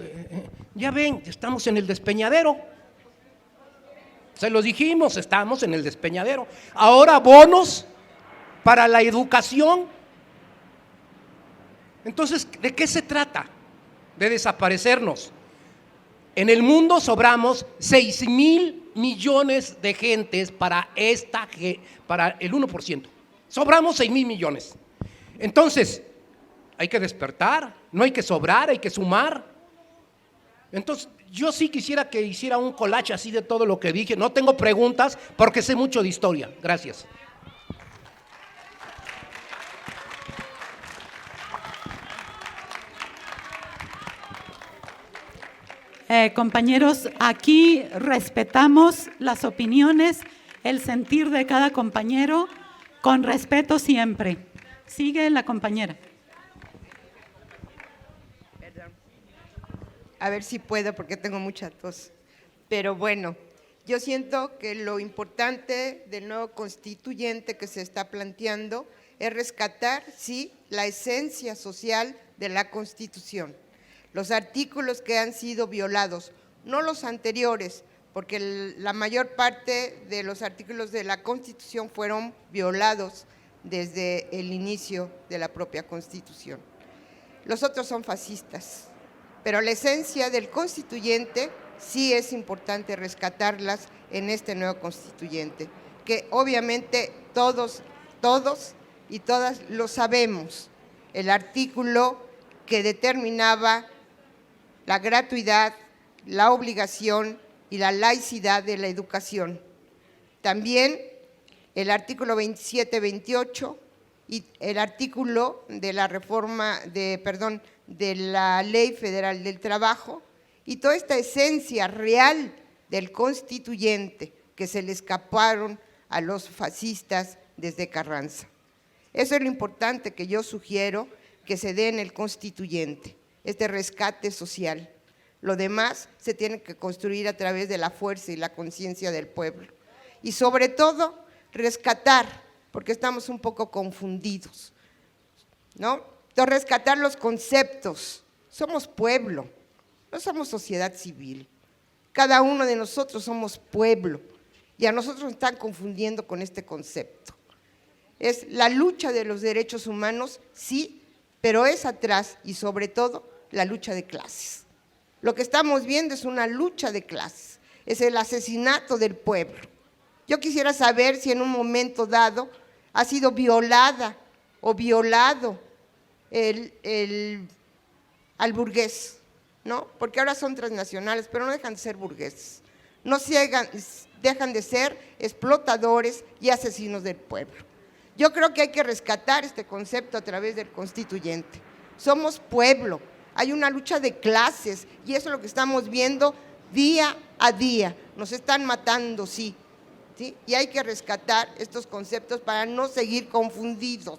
ya ven, estamos en el despeñadero. Se los dijimos, estamos en el despeñadero. Ahora bonos para la educación. Entonces, ¿de qué se trata? De desaparecernos. En el mundo sobramos 6,000 millones de gentes para el 1%. Sobramos 6,000 millones. Entonces, hay que despertar, no hay que sobrar, hay que sumar. Entonces, yo sí quisiera que hiciera un collage así de todo lo que dije. No tengo preguntas porque sé mucho de historia. Gracias. Compañeros, aquí respetamos las opiniones, el sentir de cada compañero, con respeto siempre. Sigue la compañera. A ver si puedo porque tengo mucha tos. Pero bueno, yo siento que lo importante del nuevo constituyente que se está planteando es rescatar, sí, la esencia social de la Constitución. Los artículos que han sido violados, no los anteriores, porque la mayor parte de los artículos de la Constitución fueron violados desde el inicio de la propia Constitución. Los otros son fascistas. Pero la esencia del constituyente sí es importante rescatarlas en este nuevo constituyente, que obviamente todos y todas lo sabemos. El artículo que determinaba la gratuidad, la obligación y la laicidad de la educación. También el artículo 27, 28 y el artículo de la reforma de la Ley Federal del Trabajo y toda esta esencia real del constituyente que se le escaparon a los fascistas desde Carranza. Eso es lo importante que yo sugiero que se dé en el constituyente, este rescate social. Lo demás se tiene que construir a través de la fuerza y la conciencia del pueblo. Y sobre todo, rescatar, porque estamos un poco confundidos, ¿no? Entonces, rescatar los conceptos. Somos pueblo, no somos sociedad civil. Cada uno de nosotros somos pueblo y a nosotros nos están confundiendo con este concepto. Es la lucha de los derechos humanos, sí, pero es atrás y sobre todo la lucha de clases. Lo que estamos viendo es una lucha de clases, es el asesinato del pueblo. Yo quisiera saber si en un momento dado ha sido violada o violado al burgués, ¿no? Porque ahora son transnacionales, pero no dejan de ser burgueses. No dejan de ser explotadores y asesinos del pueblo. Yo creo que hay que rescatar este concepto a través del constituyente. Somos pueblo, hay una lucha de clases y eso es lo que estamos viendo día a día. Nos están matando, sí, y hay que rescatar estos conceptos para no seguir confundidos,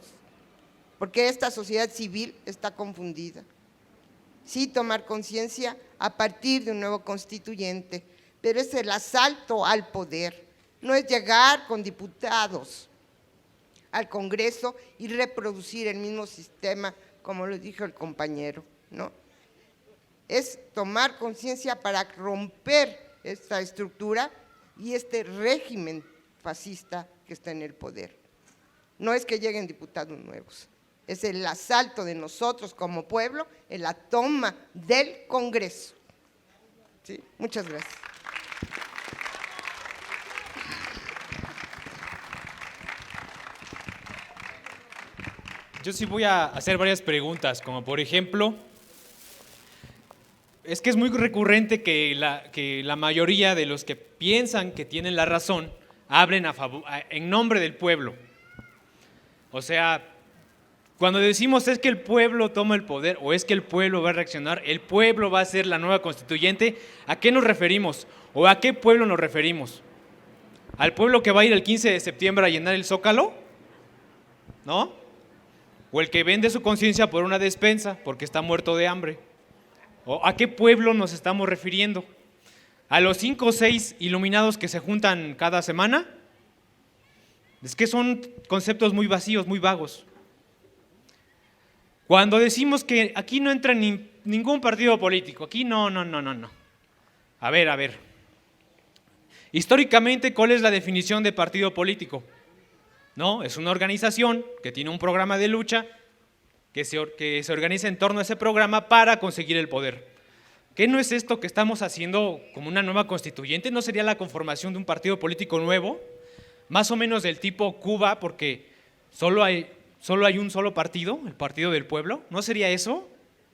porque esta sociedad civil está confundida. Sí, tomar conciencia a partir de un nuevo constituyente, pero es el asalto al poder, no es llegar con diputados al Congreso y reproducir el mismo sistema, como lo dijo el compañero, ¿no? Es tomar conciencia para romper esta estructura y este régimen fascista que está en el poder. No es que lleguen diputados nuevos, es el asalto de nosotros como pueblo en la toma del Congreso. Sí, muchas gracias. Yo sí voy a hacer varias preguntas, como por ejemplo, es que es muy recurrente que la mayoría de los que piensan que tienen la razón hablen en nombre del pueblo. O sea, cuando decimos es que el pueblo toma el poder o es que el pueblo va a reaccionar, el pueblo va a ser la nueva constituyente, ¿a qué nos referimos? ¿O a qué pueblo nos referimos? ¿Al pueblo que va a ir el 15 de septiembre a llenar el Zócalo? ¿No? ¿O el que vende su conciencia por una despensa porque está muerto de hambre? ¿O a qué pueblo nos estamos refiriendo? ¿A los 5 o 6 iluminados que se juntan cada semana? Es que son conceptos muy vacíos, muy vagos. Cuando decimos que aquí no entra ningún partido político, aquí no. A ver. Históricamente, ¿cuál es la definición de partido político? No, es una organización que tiene un programa de lucha que se organiza en torno a ese programa para conseguir el poder. ¿Qué no es esto que estamos haciendo como una nueva constituyente? ¿No sería la conformación de un partido político nuevo? Más o menos del tipo Cuba, porque solo hay un solo partido, el Partido del Pueblo. ¿No sería eso?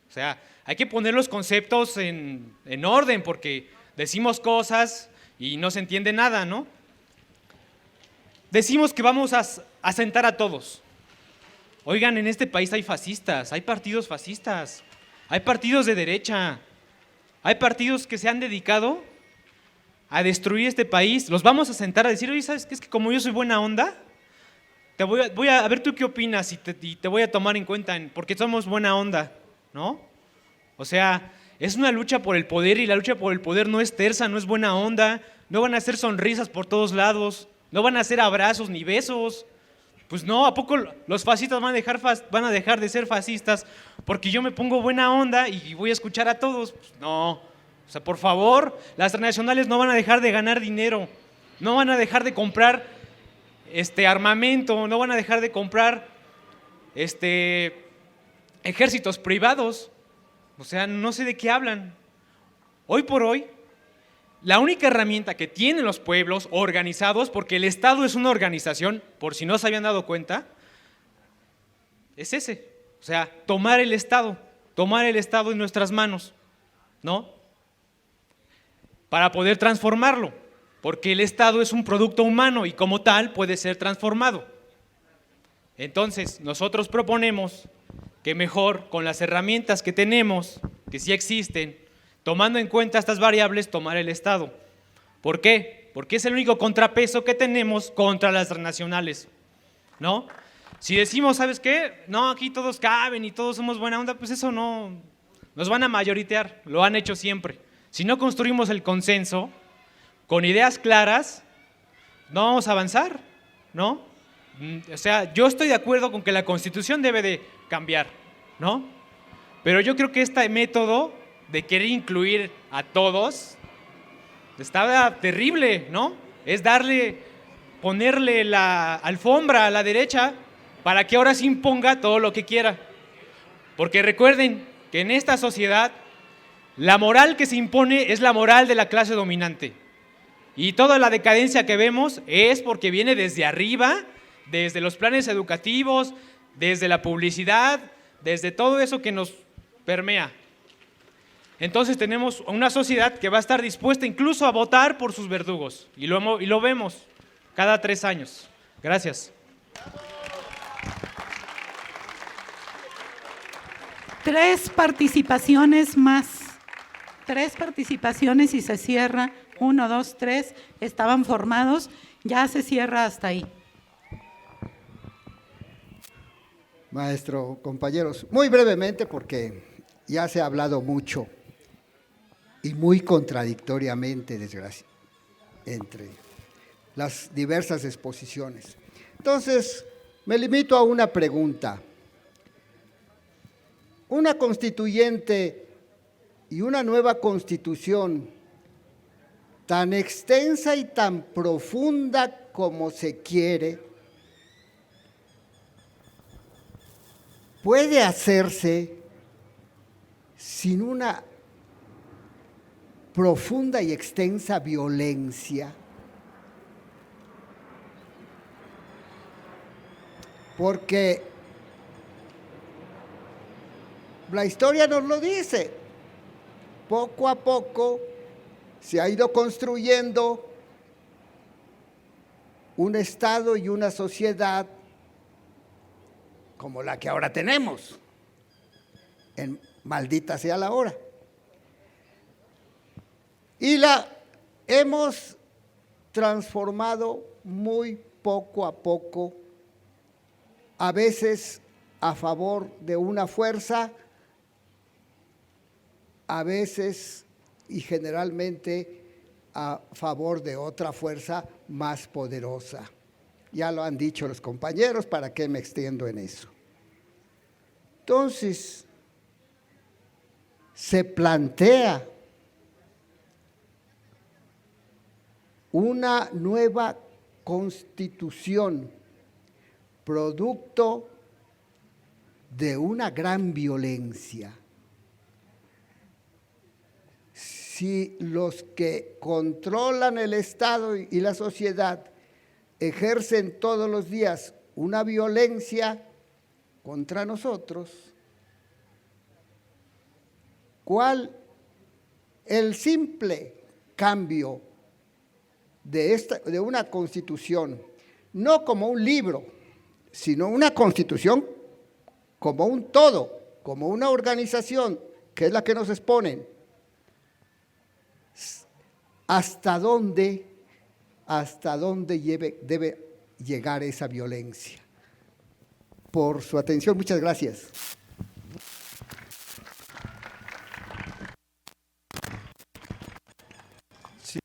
O sea, hay que poner los conceptos en orden, porque decimos cosas y no se entiende nada, ¿no? Decimos que vamos a sentar a todos. Oigan, en este país hay fascistas, hay partidos fascistas, hay partidos de derecha, hay partidos que se han dedicado a destruir este país. Los vamos a sentar a decir, oye, ¿sabes qué? Es que como yo soy buena onda, voy a ver tú qué opinas y te voy a tomar en cuenta porque somos buena onda, ¿no? O sea, es una lucha por el poder y la lucha por el poder no es tersa, no es buena onda, no van a hacer sonrisas por todos lados, no van a hacer abrazos ni besos. Pues no, ¿a poco los fascistas van a dejar de ser fascistas porque yo me pongo buena onda y voy a escuchar a todos? Pues no, o sea, por favor, las transnacionales no van a dejar de ganar dinero, no van a dejar de comprar armamento, no van a dejar de comprar ejércitos privados. O sea, no sé de qué hablan. Hoy por hoy, la única herramienta que tienen los pueblos organizados, porque el Estado es una organización, por si no se habían dado cuenta, es ese. O sea, tomar el Estado en nuestras manos, ¿no? Para poder transformarlo, porque el Estado es un producto humano y como tal puede ser transformado. Entonces, nosotros proponemos que mejor con las herramientas que tenemos, que sí existen, tomando en cuenta estas variables, tomar el Estado. ¿Por qué? Porque es el único contrapeso que tenemos contra las transnacionales, ¿no? Si decimos, ¿sabes qué? No, aquí todos caben y todos somos buena onda, pues eso no, nos van a mayoritear, lo han hecho siempre. Si no construimos el consenso, con ideas claras, no vamos a avanzar, ¿no? O sea, yo estoy de acuerdo con que la Constitución debe de cambiar, ¿no? Pero yo creo que este método de querer incluir a todos está terrible, ¿no? Es ponerle la alfombra a la derecha para que ahora se imponga todo lo que quiera. Porque recuerden que en esta sociedad la moral que se impone es la moral de la clase dominante. Y toda la decadencia que vemos es porque viene desde arriba, desde los planes educativos, desde la publicidad, desde todo eso que nos permea. Entonces tenemos una sociedad que va a estar dispuesta incluso a votar por sus verdugos. Y lo vemos cada 3 años. Gracias. 3 participaciones más. 3 participaciones y se cierra. 1, 2, 3. Estaban formados. Ya se cierra hasta ahí. Maestro, compañeros, muy brevemente porque ya se ha hablado mucho y muy contradictoriamente, entre las diversas exposiciones. Entonces, me limito a una pregunta. Una constituyente y una nueva constitución tan extensa y tan profunda como se quiere, puede hacerse sin una profunda y extensa violencia, porque la historia nos lo dice, poco a poco se ha ido construyendo un Estado y una sociedad como la que ahora tenemos, maldita sea la hora. Y la hemos transformado muy poco a poco, a veces a favor de una fuerza, a veces y generalmente a favor de otra fuerza más poderosa. Ya lo han dicho los compañeros, ¿para qué me extiendo en eso? Entonces, se plantea una nueva constitución, producto de una gran violencia. Si los que controlan el Estado y la sociedad ejercen todos los días una violencia contra nosotros, ¿cuál el simple cambio de una constitución, no como un libro, sino una constitución como un todo, como una organización, que es la que nos exponen? ¿Hasta dónde debe llegar esa violencia? Por su atención, muchas gracias. Sí.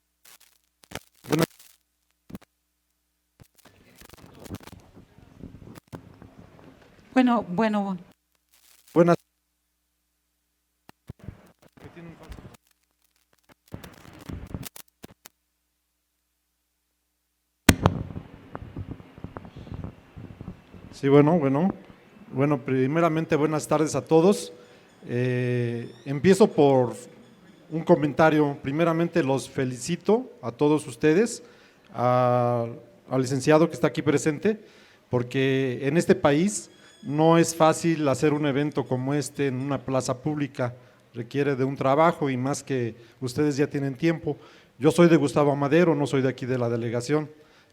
Bueno. Buenas. Sí, bueno, primeramente buenas tardes a todos. Empiezo por un comentario. Primeramente los felicito a todos ustedes, al licenciado que está aquí presente, porque en este país no es fácil hacer un evento como este en una plaza pública, requiere de un trabajo y más que ustedes ya tienen tiempo. Yo soy de Gustavo Amadero, no soy de aquí de la delegación,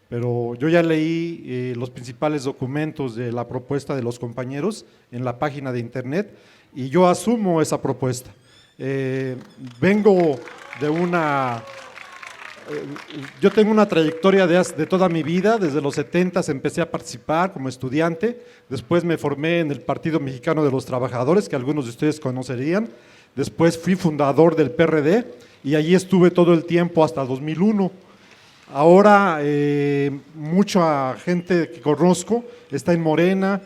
pero yo ya leí los principales documentos de la propuesta de los compañeros en la página de internet y yo asumo esa propuesta. Vengo de yo tengo una trayectoria de toda mi vida, desde los 70s empecé a participar como estudiante, después me formé en el Partido Mexicano de los Trabajadores, que algunos de ustedes conocerían, después fui fundador del PRD y allí estuve todo el tiempo hasta 2001. Ahora mucha gente que conozco está en Morena.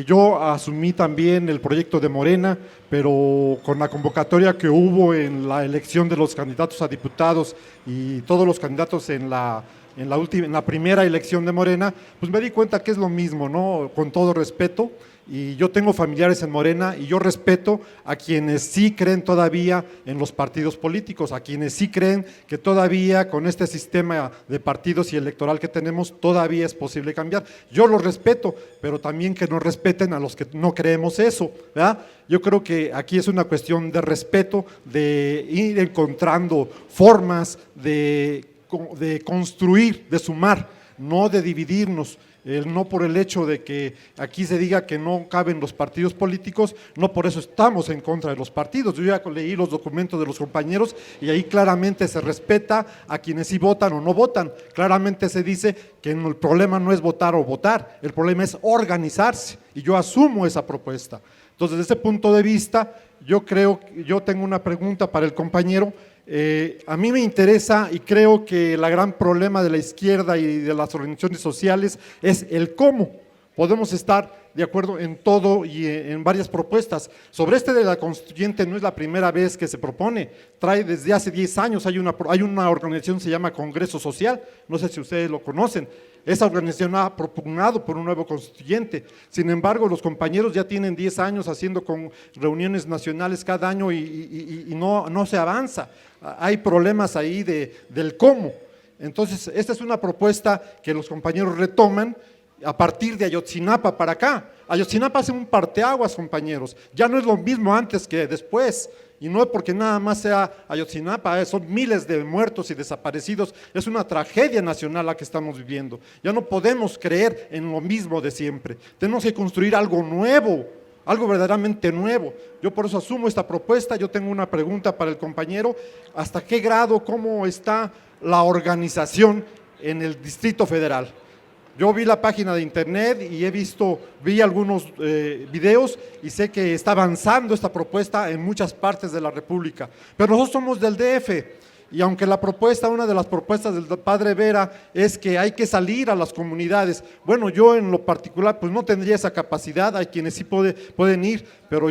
Yo asumí también el proyecto de Morena, pero con la convocatoria que hubo en la elección de los candidatos a diputados y todos los candidatos en la primera elección de Morena, pues me di cuenta que es lo mismo, ¿no? Con todo respeto, y yo tengo familiares en Morena y yo respeto a quienes sí creen todavía en los partidos políticos, a quienes sí creen que todavía con este sistema de partidos y electoral que tenemos todavía es posible cambiar. Yo los respeto, pero también que nos respeten a los que no creemos eso, ¿verdad? Yo creo que aquí es una cuestión de respeto, de ir encontrando formas de construir, de sumar, no de dividirnos. No por el hecho de que aquí se diga que no caben los partidos políticos, no por eso estamos en contra de los partidos. Yo ya leí los documentos de los compañeros y ahí claramente se respeta a quienes sí votan o no votan. Claramente se dice que el problema no es votar o votar, el problema es organizarse y yo asumo esa propuesta. Entonces, desde ese punto de vista, yo tengo una pregunta para el compañero. A mí me interesa y creo que el gran problema de la izquierda y de las organizaciones sociales es el cómo. Podemos estar de acuerdo en todo y en varias propuestas. Sobre de la constituyente no es la primera vez que se propone, trae desde hace 10 años, hay una organización que se llama Congreso Social, no sé si ustedes lo conocen. Esa organización ha propugnado por un nuevo constituyente. Sin embargo, los compañeros ya tienen 10 años haciendo con reuniones nacionales cada año y no se avanza. Hay problemas ahí del cómo. Entonces, esta es una propuesta que los compañeros retoman a partir de Ayotzinapa para acá. Ayotzinapa hace un parteaguas, compañeros. Ya no es lo mismo antes que después. Y no es porque nada más sea Ayotzinapa, son miles de muertos y desaparecidos. Es una tragedia nacional la que estamos viviendo. Ya no podemos creer en lo mismo de siempre. Tenemos que construir algo nuevo, algo verdaderamente nuevo. Yo por eso asumo esta propuesta. Yo tengo una pregunta para el compañero. ¿Hasta qué grado, cómo está la organización en el Distrito Federal? Yo vi la página de internet y vi algunos videos y sé que está avanzando esta propuesta en muchas partes de la República. Pero nosotros somos del DF y aunque una de las propuestas del padre Vera es que hay que salir a las comunidades, bueno, yo en lo particular pues no tendría esa capacidad, hay quienes sí pueden ir, pero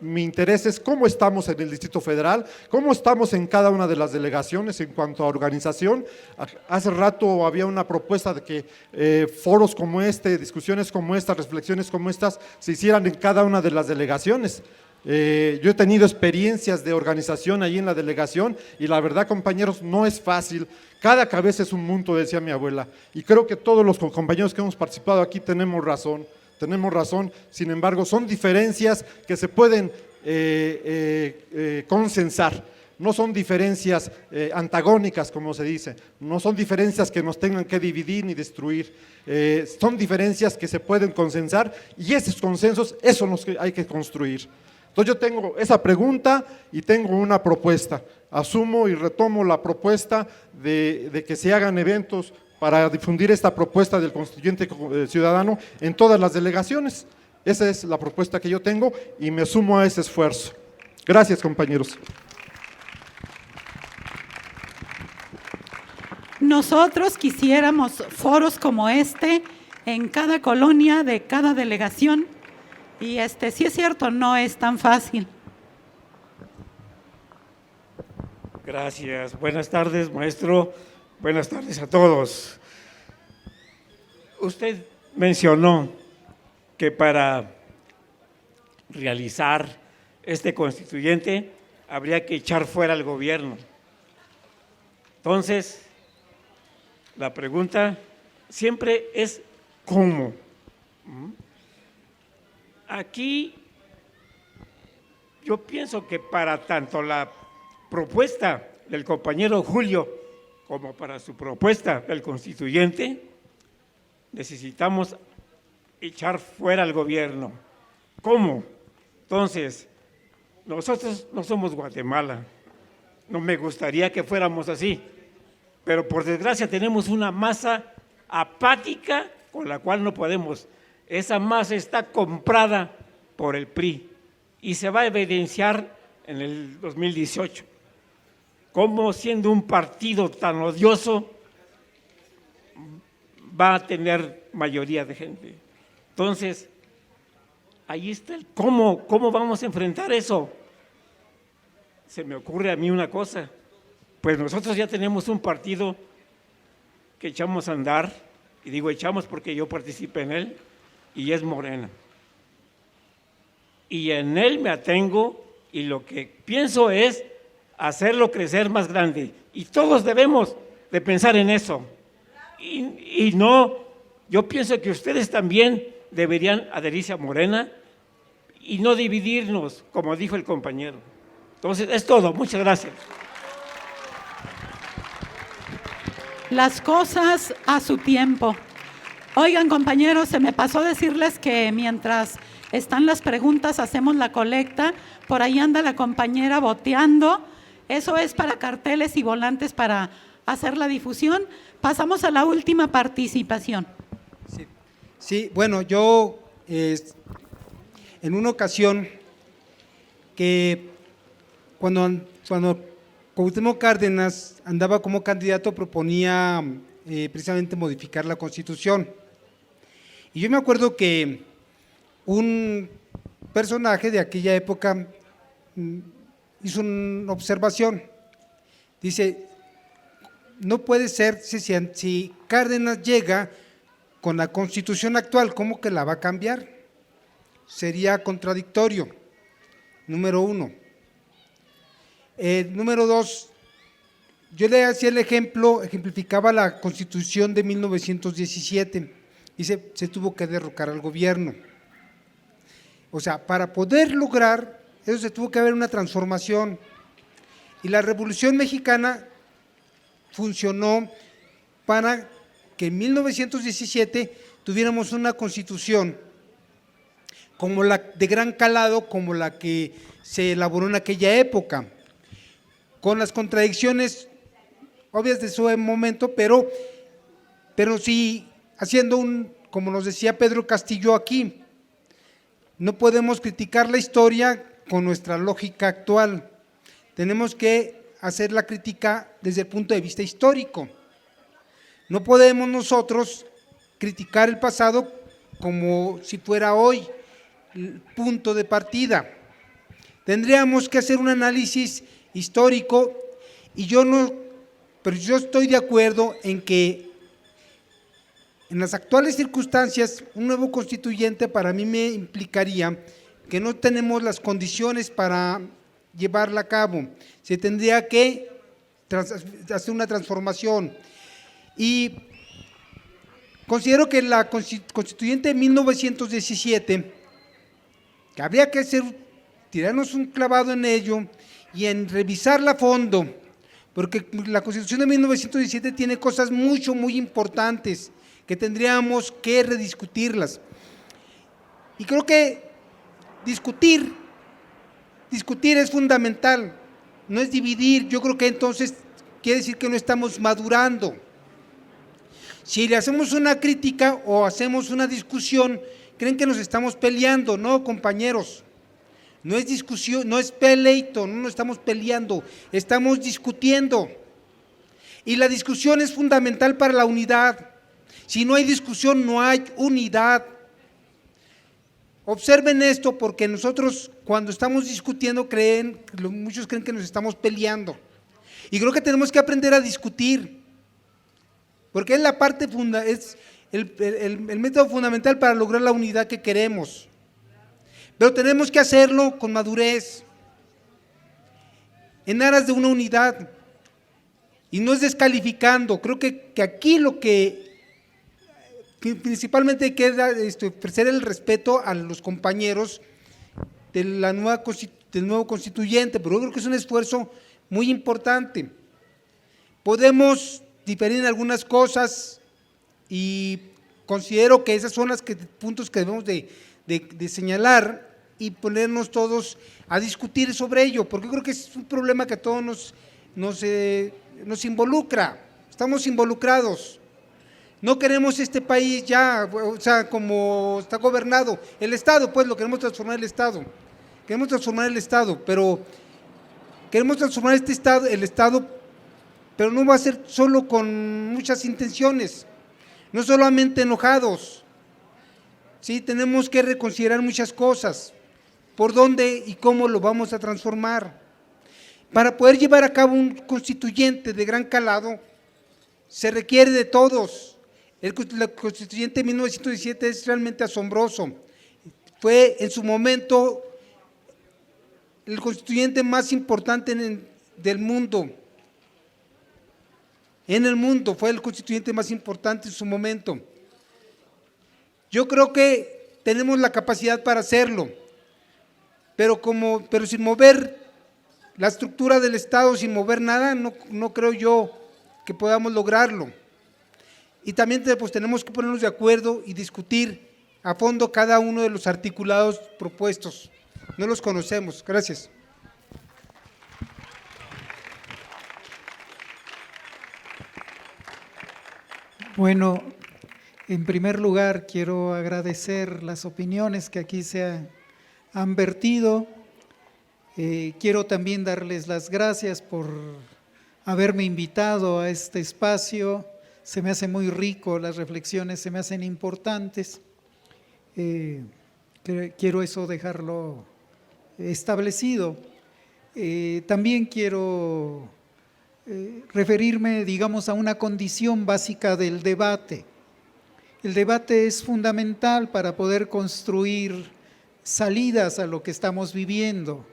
mi interés es cómo estamos en el Distrito Federal, cómo estamos en cada una de las delegaciones en cuanto a organización. Hace rato había una propuesta de que foros como este, discusiones como estas, reflexiones como estas se hicieran en cada una de las delegaciones. Yo he tenido experiencias de organización ahí en la delegación y la verdad, compañeros, no es fácil. Cada cabeza es un mundo, decía mi abuela, y creo que todos los compañeros que hemos participado aquí tenemos razón. Sin embargo, son diferencias que se pueden consensar. No son diferencias antagónicas, como se dice, no son diferencias que nos tengan que dividir ni destruir, son diferencias que se pueden consensar y esos consensos, eso son los que hay que construir. Entonces yo tengo esa pregunta y tengo una propuesta. Asumo y retomo la propuesta de que se hagan eventos para difundir esta propuesta del constituyente ciudadano en todas las delegaciones. Esa es la propuesta que yo tengo y me sumo a ese esfuerzo. Gracias, compañeros. Nosotros quisiéramos foros como este en cada colonia de cada delegación. Y sí es cierto, no es tan fácil. Gracias. Buenas tardes, maestro. Buenas tardes a todos. Usted mencionó que para realizar este constituyente habría que echar fuera al gobierno. Entonces, la pregunta siempre es ¿cómo? Aquí yo pienso que para tanto la propuesta del compañero Julio como para su propuesta del constituyente, necesitamos echar fuera al gobierno. ¿Cómo? Entonces, nosotros no somos Guatemala, no me gustaría que fuéramos así, pero por desgracia tenemos una masa apática con la cual no podemos. Esa masa está comprada por el PRI y se va a evidenciar en el 2018. Cómo siendo un partido tan odioso va a tener mayoría de gente. Entonces, ahí está el cómo vamos a enfrentar eso. Se me ocurre a mí una cosa, pues nosotros ya tenemos un partido que echamos a andar, y digo echamos porque yo participé en él, y es Morena. Y en él me atengo y lo que pienso es hacerlo crecer más grande. Y todos debemos de pensar en eso. Y no, yo pienso que ustedes también deberían adherirse a Morena y no dividirnos, como dijo el compañero. Entonces, es todo. Muchas gracias. Las cosas a su tiempo. Oigan, compañeros, se me pasó decirles que mientras están las preguntas, hacemos la colecta. Por ahí anda la compañera boteando. Eso es para carteles y volantes para hacer la difusión. Pasamos a la última participación. Sí, bueno, yo en una ocasión que cuando Cuauhtémoc Cárdenas andaba como candidato proponía precisamente modificar la Constitución. Y yo me acuerdo que un personaje de aquella época hizo una observación. Dice, no puede ser si Cárdenas llega con la Constitución actual, ¿cómo que la va a cambiar? Sería contradictorio, número uno. Número dos, yo le hacía el ejemplificaba la Constitución de 1917 y se tuvo que derrocar al gobierno. O sea, para poder lograr eso se tuvo que haber una transformación. Y la Revolución Mexicana funcionó para que en 1917 tuviéramos una constitución como la de gran calado, como la que se elaboró en aquella época, con las contradicciones obvias de su momento, pero sí haciendo como nos decía Pedro Castillo aquí, no podemos criticar la historia con nuestra lógica actual. Tenemos que hacer la crítica desde el punto de vista histórico. No podemos nosotros criticar el pasado como si fuera hoy el punto de partida. Tendríamos que hacer un análisis histórico pero yo estoy de acuerdo en que en las actuales circunstancias un nuevo constituyente para mí me implicaría que no tenemos las condiciones para llevarla a cabo. Se tendría que hacer una transformación. Y considero que la constituyente de 1917, que habría que tirarnos un clavado en ello y en revisarla a fondo, porque la Constitución de 1917 tiene cosas muy importantes que tendríamos que rediscutirlas. Y creo que discutir es fundamental, no es dividir. Yo creo que entonces quiere decir que no estamos madurando. Si le hacemos una crítica o hacemos una discusión, creen que nos estamos peleando. No, compañeros, no es discusión, no es peleito, no nos estamos peleando, estamos discutiendo. Y la discusión es fundamental para la unidad. Si no hay discusión, no hay unidad. Observen esto, porque nosotros cuando estamos discutiendo muchos creen que nos estamos peleando. Y creo que tenemos que aprender a discutir, porque es la parte es el método fundamental para lograr la unidad que queremos. Pero tenemos que hacerlo con madurez, en aras de una unidad, y no es descalificando. Creo que aquí lo que principalmente queda ofrecer el respeto a los compañeros del nuevo constituyente, pero yo creo que es un esfuerzo muy importante. Podemos diferir en algunas cosas y considero que esas son los puntos que debemos de señalar y ponernos todos a discutir sobre ello, porque yo creo que es un problema que a todos nos involucra, estamos involucrados. No queremos este país ya, o sea, como está gobernado, el Estado, pues lo queremos transformar el Estado, pero queremos transformar el Estado, pero no va a ser solo con muchas intenciones, no solamente enojados. Sí, tenemos que reconsiderar muchas cosas, por dónde y cómo lo vamos a transformar. Para poder llevar a cabo un constituyente de gran calado, se requiere de todos. La constituyente de 1917 es realmente asombroso. Fue en su momento el constituyente más importante del mundo. En el mundo fue el constituyente más importante en su momento. Yo creo que tenemos la capacidad para hacerlo, pero sin mover la estructura del Estado, sin mover nada, no creo yo que podamos lograrlo. Y también pues tenemos que ponernos de acuerdo y discutir a fondo cada uno de los articulados propuestos. No los conocemos. Gracias. Bueno, en primer lugar quiero agradecer las opiniones que aquí se han vertido. Quiero también darles las gracias por haberme invitado a este espacio. Se me hace muy rico, las reflexiones se me hacen importantes. Quiero eso dejarlo establecido. También quiero referirme, digamos, a una condición básica del debate. El debate es fundamental para poder construir salidas a lo que estamos viviendo,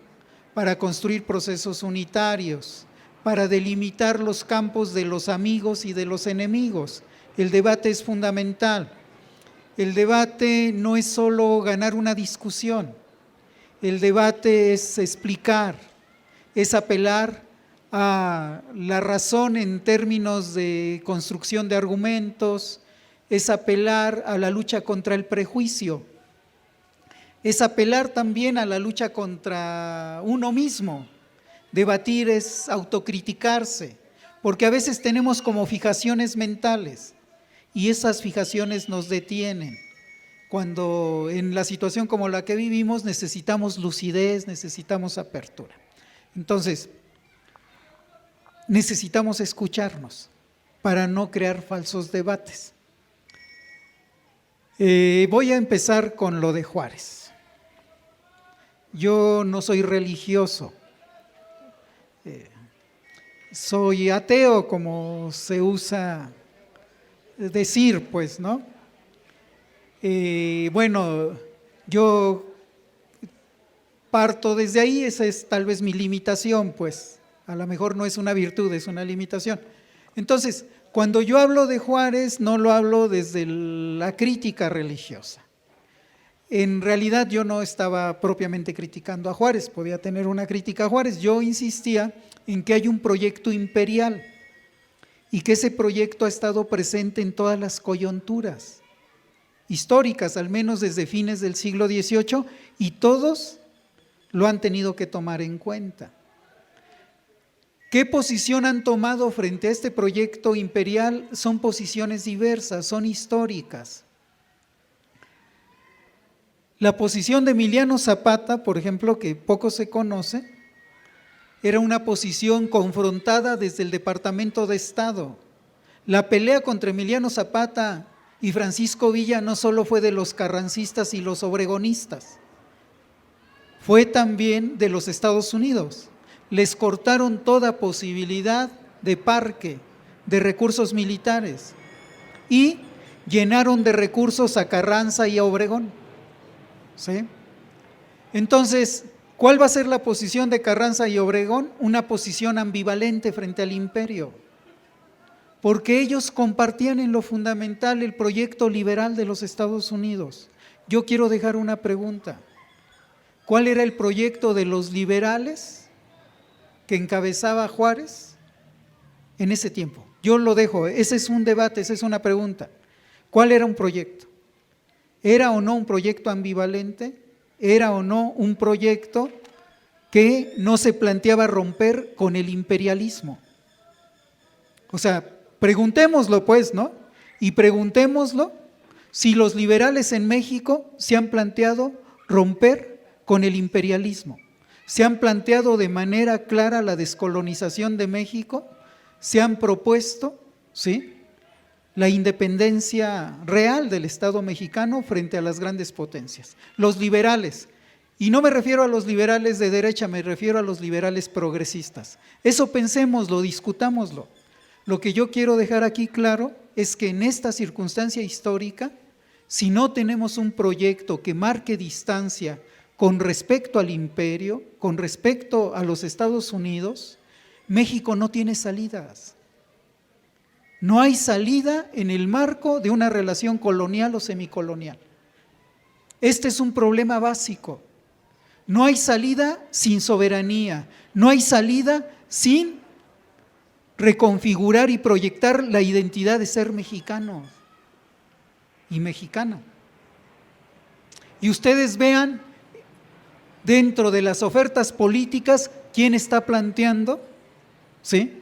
para construir procesos unitarios, para delimitar los campos de los amigos y de los enemigos. El debate es fundamental. El debate no es solo ganar una discusión. El debate es explicar, es apelar a la razón en términos de construcción de argumentos, es apelar a la lucha contra el prejuicio, es apelar también a la lucha contra uno mismo. Debatir es autocriticarse, porque a veces tenemos como fijaciones mentales y esas fijaciones nos detienen. Cuando en la situación como la que vivimos necesitamos lucidez, necesitamos apertura. Entonces, necesitamos escucharnos para no crear falsos debates. Voy a empezar con lo de Juárez. Yo no soy religioso, soy ateo, como se usa decir, pues, ¿no? Bueno, yo parto desde ahí, esa es tal vez mi limitación, pues, a lo mejor no es una virtud, es una limitación. Entonces, cuando yo hablo de Juárez, no lo hablo desde la crítica religiosa. En realidad yo no estaba propiamente criticando a Juárez, podía tener una crítica a Juárez. Yo insistía en que hay un proyecto imperial y que ese proyecto ha estado presente en todas las coyunturas históricas, al menos desde fines del siglo XVIII, y todos lo han tenido que tomar en cuenta. ¿Qué posición han tomado frente a este proyecto imperial? Son posiciones diversas, son históricas. La posición de Emiliano Zapata, por ejemplo, que poco se conoce, era una posición confrontada desde el Departamento de Estado. La pelea contra Emiliano Zapata y Francisco Villa no solo fue de los carrancistas y los obregonistas, fue también de los Estados Unidos. Les cortaron toda posibilidad de parque, de recursos militares, y llenaron de recursos a Carranza y a Obregón. ¿Sí? Entonces, ¿cuál va a ser la posición de Carranza y Obregón? Una posición ambivalente frente al imperio, porque ellos compartían en lo fundamental el proyecto liberal de los Estados Unidos. Yo quiero dejar una pregunta. ¿Cuál era el proyecto de los liberales que encabezaba Juárez en ese tiempo? Yo lo dejo, ese es un debate, esa es una pregunta. ¿Cuál era un proyecto? ¿Era o no un proyecto ambivalente? ¿Era o no un proyecto que no se planteaba romper con el imperialismo? O sea, preguntémoslo pues, ¿no? Y preguntémoslo si los liberales en México se han planteado romper con el imperialismo. Se han planteado de manera clara la descolonización de México, se han propuesto, ¿sí?, la independencia real del Estado mexicano frente a las grandes potencias. Los liberales, y no me refiero a los liberales de derecha, me refiero a los liberales progresistas. Eso pensémoslo, discutámoslo. Lo que yo quiero dejar aquí claro es que en esta circunstancia histórica, si no tenemos un proyecto que marque distancia con respecto al imperio, con respecto a los Estados Unidos, México no tiene salidas. No hay salida en el marco de una relación colonial o semicolonial. Este es un problema básico. No hay salida sin soberanía, no hay salida sin reconfigurar y proyectar la identidad de ser mexicano y mexicana. Y ustedes vean dentro de las ofertas políticas quién está planteando, ¿sí?,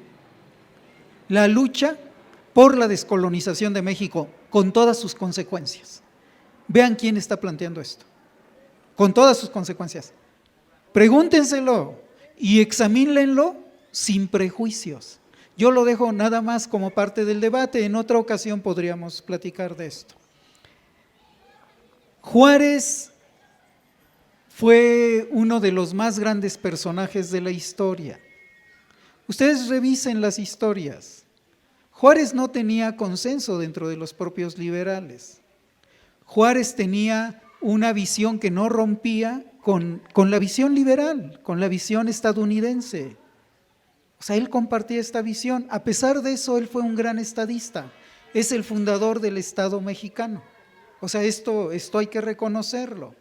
la lucha por la descolonización de México, con todas sus consecuencias. Vean quién está planteando esto, con todas sus consecuencias. Pregúntenselo y examínenlo sin prejuicios. Yo lo dejo nada más como parte del debate, en otra ocasión podríamos platicar de esto. Juárez fue uno de los más grandes personajes de la historia. Ustedes revisen las historias. Juárez no tenía consenso dentro de los propios liberales. Juárez tenía una visión que no rompía con la visión liberal, con la visión estadounidense. O sea, él compartía esta visión. A pesar de eso, él fue un gran estadista. Es el fundador del Estado mexicano. O sea, esto hay que reconocerlo.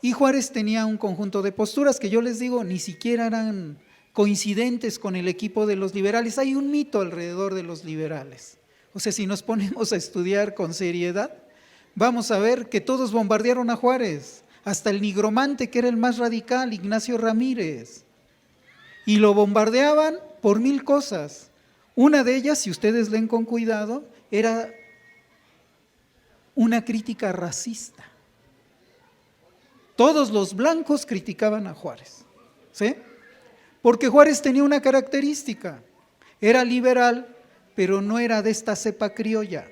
Y Juárez tenía un conjunto de posturas que yo les digo, ni siquiera eran coincidentes con el equipo de los liberales. Hay un mito alrededor de los liberales. O sea, si nos ponemos a estudiar con seriedad, vamos a ver que todos bombardearon a Juárez, hasta el nigromante, que era el más radical, Ignacio Ramírez. Y lo bombardeaban por 1000 cosas. Una de ellas, si ustedes leen con cuidado, era una crítica racista. Todos los blancos criticaban a Juárez, ¿sí? Porque Juárez tenía una característica, era liberal, pero no era de esta cepa criolla,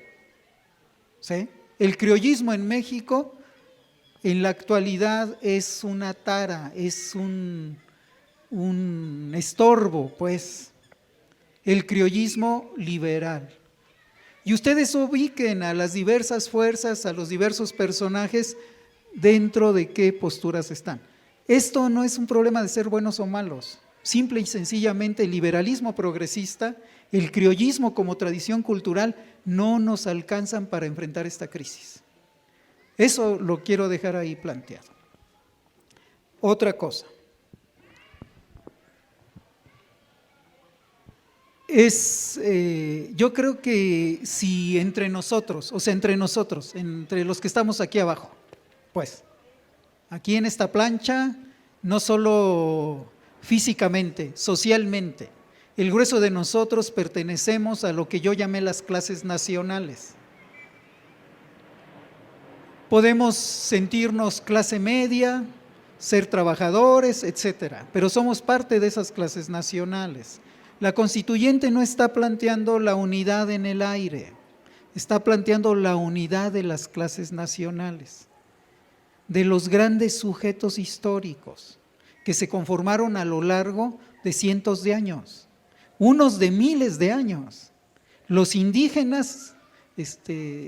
¿sí? El criollismo en México en la actualidad es una tara, es un estorbo, pues, el criollismo liberal. Y ustedes ubiquen a las diversas fuerzas, a los diversos personajes, dentro de qué posturas están. Esto no es un problema de ser buenos o malos, simple y sencillamente el liberalismo progresista, el criollismo como tradición cultural no nos alcanzan para enfrentar esta crisis. Eso lo quiero dejar ahí planteado. Otra cosa. Yo creo que si entre nosotros, o sea, entre los que estamos aquí abajo, pues, aquí en esta plancha, no solo físicamente, socialmente, el grueso de nosotros pertenecemos a lo que yo llamé las clases nacionales. Podemos sentirnos clase media, ser trabajadores, etcétera, pero somos parte de esas clases nacionales. La constituyente no está planteando la unidad en el aire, está planteando la unidad de las clases nacionales, de los grandes sujetos históricos que se conformaron a lo largo de cientos de años, unos de miles de años. Los indígenas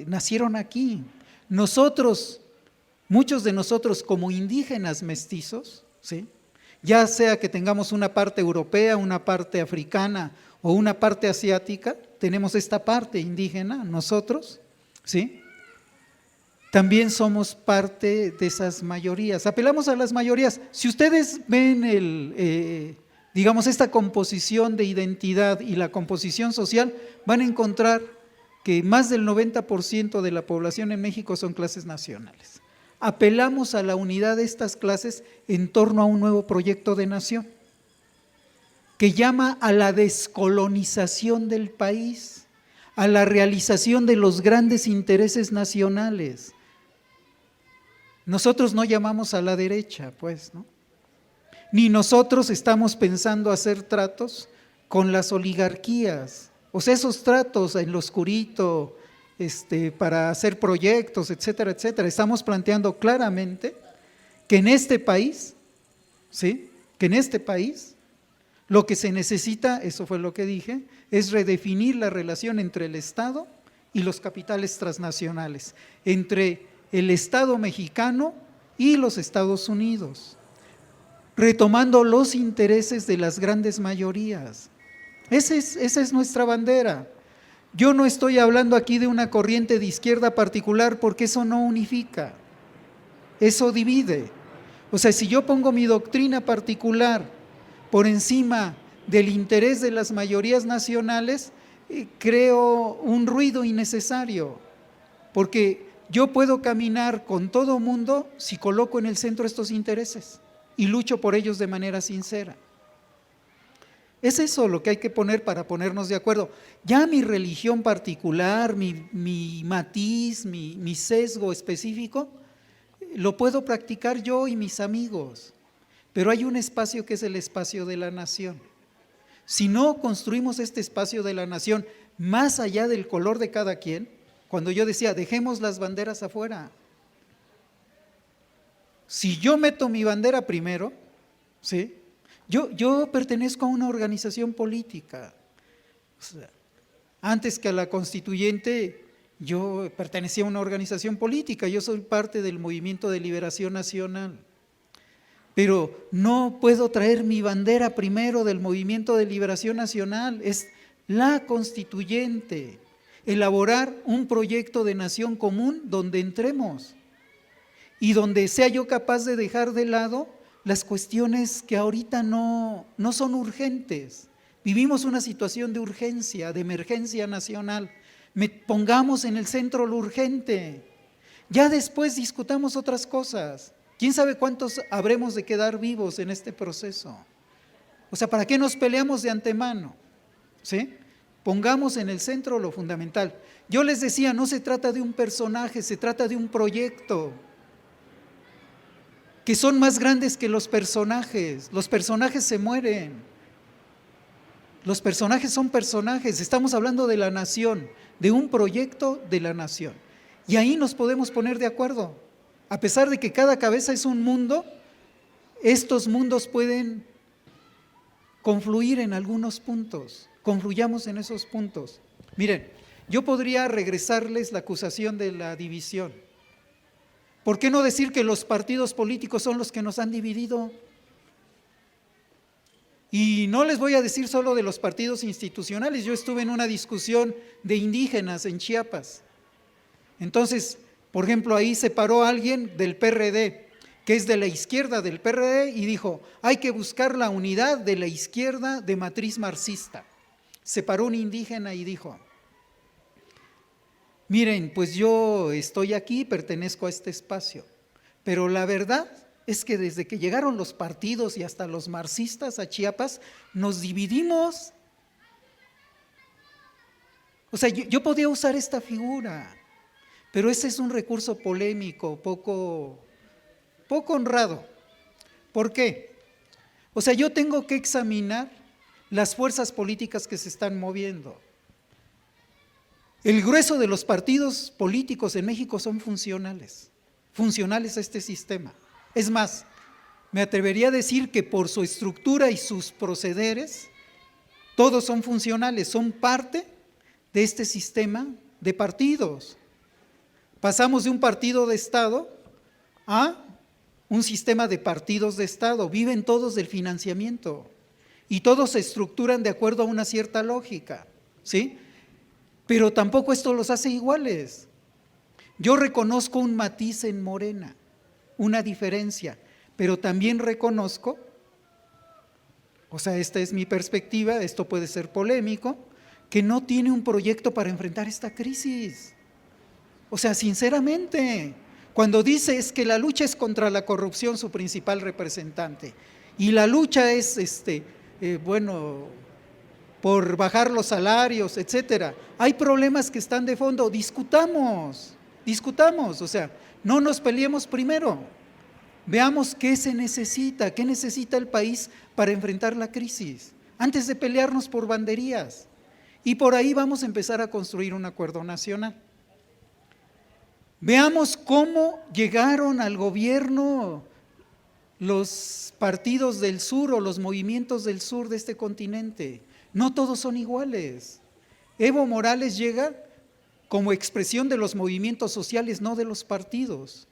nacieron aquí. Nosotros, muchos de nosotros como indígenas mestizos, ¿sí?, ya sea que tengamos una parte europea, una parte africana o una parte asiática, tenemos esta parte indígena, nosotros, ¿sí? También somos parte de esas mayorías, apelamos a las mayorías. Si ustedes ven digamos, esta composición de identidad y la composición social, van a encontrar que más del 90% de la población en México son clases nacionales. Apelamos a la unidad de estas clases en torno a un nuevo proyecto de nación que llama a la descolonización del país, a la realización de los grandes intereses nacionales. Nosotros no llamamos a la derecha, pues, ¿no? Ni nosotros estamos pensando hacer tratos con las oligarquías, o sea, esos tratos en lo oscurito, para hacer proyectos, etcétera, etcétera. Estamos planteando claramente que en este país, ¿sí?, que en este país lo que se necesita, eso fue lo que dije, es redefinir la relación entre el Estado y los capitales transnacionales, entre el Estado mexicano y los Estados Unidos, retomando los intereses de las grandes mayorías. Esa es nuestra bandera. Yo no estoy hablando aquí de una corriente de izquierda particular porque eso no unifica, eso divide. O sea, si yo pongo mi doctrina particular por encima del interés de las mayorías nacionales, creo un ruido innecesario, porque yo puedo caminar con todo mundo si coloco en el centro estos intereses y lucho por ellos de manera sincera. Es eso lo que hay que poner para ponernos de acuerdo. Ya mi religión particular, mi matiz, mi sesgo específico, lo puedo practicar yo y mis amigos, pero hay un espacio que es el espacio de la nación. Si no construimos este espacio de la nación más allá del color de cada quien, cuando yo decía, dejemos las banderas afuera. Si yo meto mi bandera primero, ¿sí?, Yo pertenezco a una organización política. O sea, antes que a la constituyente, yo pertenecía a una organización política, yo soy parte del Movimiento de Liberación Nacional. Pero no puedo traer mi bandera primero del Movimiento de Liberación Nacional, es la constituyente, elaborar un proyecto de nación común donde entremos y donde sea yo capaz de dejar de lado las cuestiones que ahorita no son urgentes. Vivimos una situación de urgencia, de emergencia nacional. Pongamos en el centro lo urgente. Ya después discutamos otras cosas. ¿Quién sabe cuántos habremos de quedar vivos en este proceso? O sea, ¿para qué nos peleamos de antemano? ¿Sí? Pongamos en el centro lo fundamental. Yo les decía, no se trata de un personaje, se trata de un proyecto, que son más grandes que los personajes. Los personajes se mueren. Los personajes son personajes. Estamos hablando de la nación, de un proyecto de la nación. Y ahí nos podemos poner de acuerdo. A pesar de que cada cabeza es un mundo, estos mundos pueden confluir en algunos puntos. Confluyamos en esos puntos. Miren, yo podría regresarles la acusación de la división. ¿Por qué no decir que los partidos políticos son los que nos han dividido? Y no les voy a decir solo de los partidos institucionales. Yo estuve en una discusión de indígenas en Chiapas. Entonces, por ejemplo, ahí se paró alguien del PRD, que es de la izquierda del PRD, y dijo, hay que buscar la unidad de la izquierda de matriz marxista. Se paró un indígena y dijo, miren, pues yo estoy aquí, pertenezco a este espacio, pero la verdad es que desde que llegaron los partidos y hasta los marxistas a Chiapas, nos dividimos. O sea, yo podía usar esta figura, pero ese es un recurso polémico, poco honrado. ¿Por qué? O sea, yo tengo que examinar las fuerzas políticas que se están moviendo. El grueso de los partidos políticos en México son funcionales a este sistema. Es más, me atrevería a decir que por su estructura y sus procederes, todos son funcionales, son parte de este sistema de partidos. Pasamos de un partido de Estado a un sistema de partidos de Estado, viven todos del financiamiento y todos se estructuran de acuerdo a una cierta lógica, ¿sí? Pero tampoco esto los hace iguales. Yo reconozco un matiz en Morena, una diferencia, pero también reconozco, o sea, esta es mi perspectiva, esto puede ser polémico, que no tiene un proyecto para enfrentar esta crisis. O sea, sinceramente, cuando dice es que la lucha es contra la corrupción su principal representante y la lucha es, por bajar los salarios, etcétera, hay problemas que están de fondo, discutamos, o sea, no nos peleemos primero, veamos qué necesita el país para enfrentar la crisis, antes de pelearnos por banderías, y por ahí vamos a empezar a construir un acuerdo nacional. Veamos cómo llegaron al gobierno los partidos del sur o los movimientos del sur de este continente. No todos son iguales. Evo Morales llega como expresión de los movimientos sociales, no de los partidos.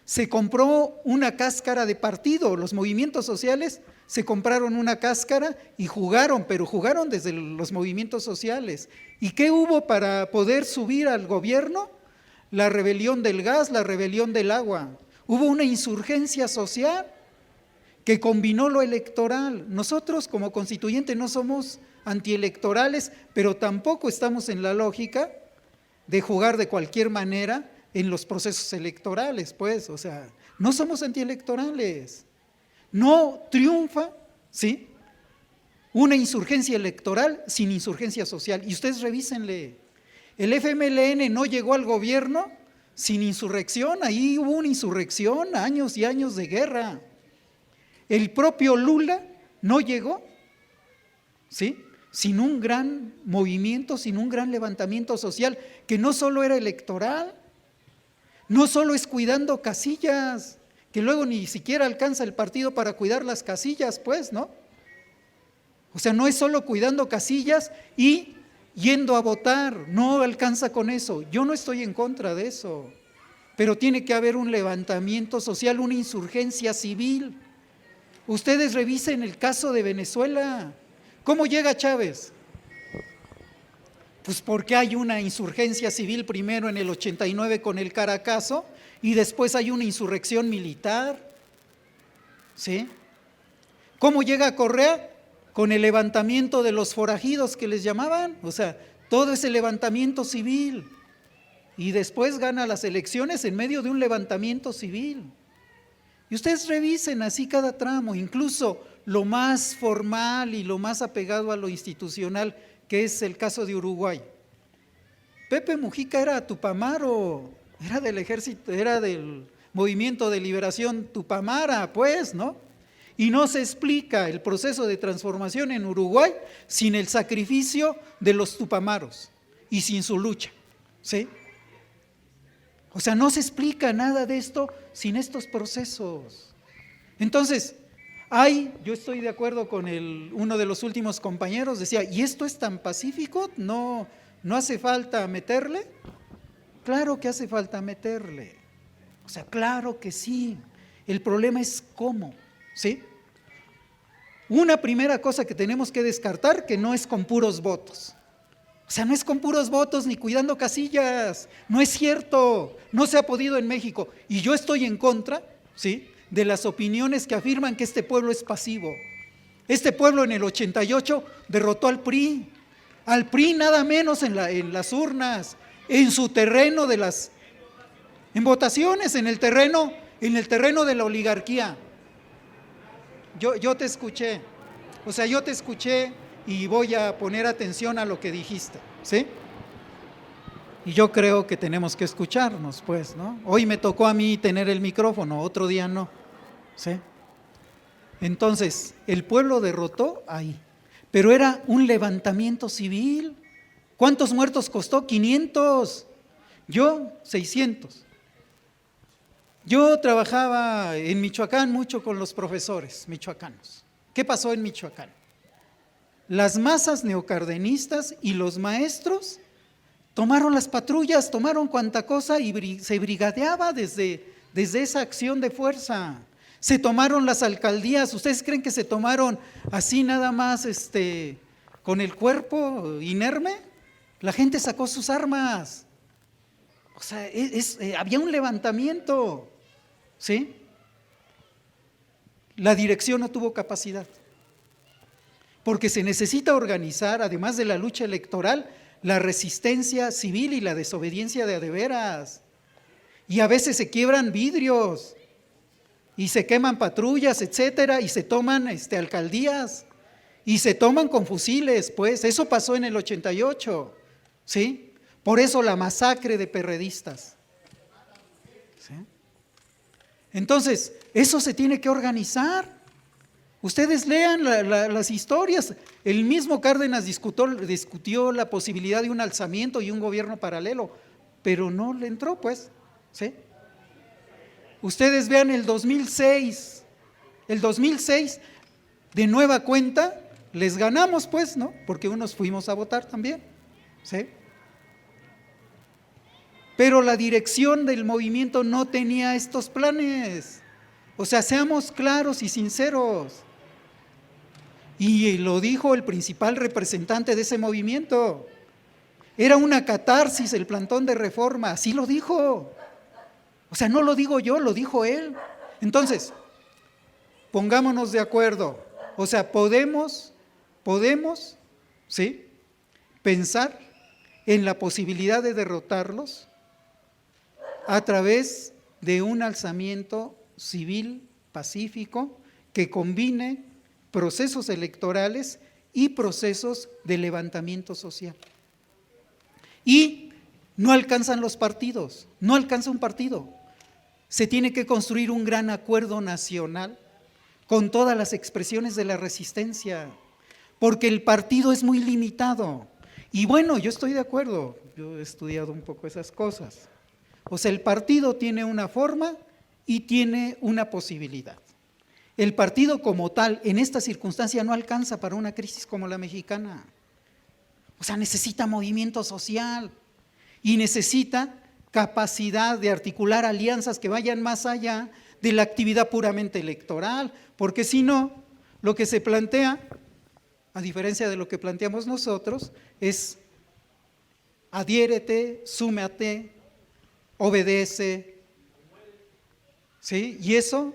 Se compró una cáscara de partido, los movimientos sociales se compraron una cáscara y jugaron, pero jugaron desde los movimientos sociales. ¿Y qué hubo para poder subir al gobierno? La rebelión del gas, la rebelión del agua. Hubo una insurgencia social que combinó lo electoral. Nosotros como constituyente no somos antielectorales, pero tampoco estamos en la lógica de jugar de cualquier manera en los procesos electorales, pues, o sea, no somos antielectorales. No triunfa, ¿sí?, una insurgencia electoral sin insurgencia social. Y ustedes revísenle. El FMLN no llegó al gobierno sin insurrección, ahí hubo una insurrección, años y años de guerra. El propio Lula no llegó, ¿sí?, sin un gran movimiento, sin un gran levantamiento social, que no solo era electoral, no solo es cuidando casillas, que luego ni siquiera alcanza el partido para cuidar las casillas, pues, ¿no? O sea, no es solo cuidando casillas y yendo a votar, no alcanza con eso. Yo no estoy en contra de eso, pero tiene que haber un levantamiento social, una insurgencia civil. Ustedes revisen el caso de Venezuela. ¿Cómo llega Chávez? Pues porque hay una insurgencia civil primero en el 89 con el Caracazo y después hay una insurrección militar. ¿Sí? ¿Cómo llega Correa? Con el levantamiento de los forajidos que les llamaban, o sea, todo ese levantamiento civil. Y después gana las elecciones en medio de un levantamiento civil. Y ustedes revisen así cada tramo, incluso lo más formal y lo más apegado a lo institucional, que es el caso de Uruguay. Pepe Mujica era tupamaro, era del ejército, era del Movimiento de Liberación Tupamara, pues, ¿no? Y no se explica el proceso de transformación en Uruguay sin el sacrificio de los tupamaros y sin su lucha, ¿sí? O sea, no se explica nada de esto sin estos procesos. Entonces, yo estoy de acuerdo con uno de los últimos compañeros, decía, ¿y esto es tan pacífico? ¿No hace falta meterle? Claro que hace falta meterle. O sea, claro que sí. El problema es cómo, ¿sí? Una primera cosa que tenemos que descartar, que no es con puros votos. O sea, no es con puros votos ni cuidando casillas, no es cierto, no se ha podido en México. Y yo estoy en contra, ¿sí?, de las opiniones que afirman que este pueblo es pasivo. Este pueblo en el 88 derrotó al PRI nada menos en las urnas, en su terreno en votaciones, en el terreno de la oligarquía. Yo te escuché, o sea, yo te escuché y voy a poner atención a lo que dijiste, ¿sí? Y yo creo que tenemos que escucharnos, pues, ¿no? Hoy me tocó a mí tener el micrófono, otro día no, ¿sí? Entonces, el pueblo derrotó ahí, pero era un levantamiento civil. ¿Cuántos muertos costó? 500, yo 600. Yo trabajaba en Michoacán mucho con los profesores michoacanos. ¿Qué pasó en Michoacán? Las masas neocardenistas y los maestros tomaron las patrullas, tomaron cuanta cosa y se brigadeaba desde esa acción de fuerza. Se tomaron las alcaldías. ¿Ustedes creen que se tomaron así nada más con el cuerpo inerme? La gente sacó sus armas. O sea, había un levantamiento, ¿sí? La dirección no tuvo capacidad, porque se necesita organizar, además de la lucha electoral, la resistencia civil y la desobediencia de a de veras. Y a veces se quiebran vidrios, y se queman patrullas, etcétera, y se toman alcaldías, y se toman con fusiles, pues, eso pasó en el 88, ¿sí? Por eso la masacre de perredistas. ¿Sí? Entonces, eso se tiene que organizar. Ustedes lean las historias. El mismo Cárdenas discutió la posibilidad de un alzamiento y un gobierno paralelo, pero no le entró, pues, ¿sí? Ustedes vean el 2006, de nueva cuenta, les ganamos, pues, ¿no? Porque unos fuimos a votar también, ¿sí? Pero la dirección del movimiento no tenía estos planes. O sea, seamos claros y sinceros. Y lo dijo el principal representante de ese movimiento. Era una catarsis el plantón de reforma, así lo dijo. O sea, no lo digo yo, lo dijo él. Entonces, pongámonos de acuerdo. O sea, podemos, ¿sí?, pensar en la posibilidad de derrotarlos a través de un alzamiento civil pacífico que combine procesos electorales y procesos de levantamiento social. Y no alcanzan los partidos, no alcanza un partido. Se tiene que construir un gran acuerdo nacional con todas las expresiones de la resistencia, porque el partido es muy limitado. Y bueno, yo estoy de acuerdo, yo he estudiado un poco esas cosas. O sea, el partido tiene una forma y tiene una posibilidad. El partido como tal, en esta circunstancia, no alcanza para una crisis como la mexicana. O sea, necesita movimiento social y necesita capacidad de articular alianzas que vayan más allá de la actividad puramente electoral, porque si no, lo que se plantea, a diferencia de lo que planteamos nosotros, es adhiérete, súmate, obedece, ¿sí? Y eso…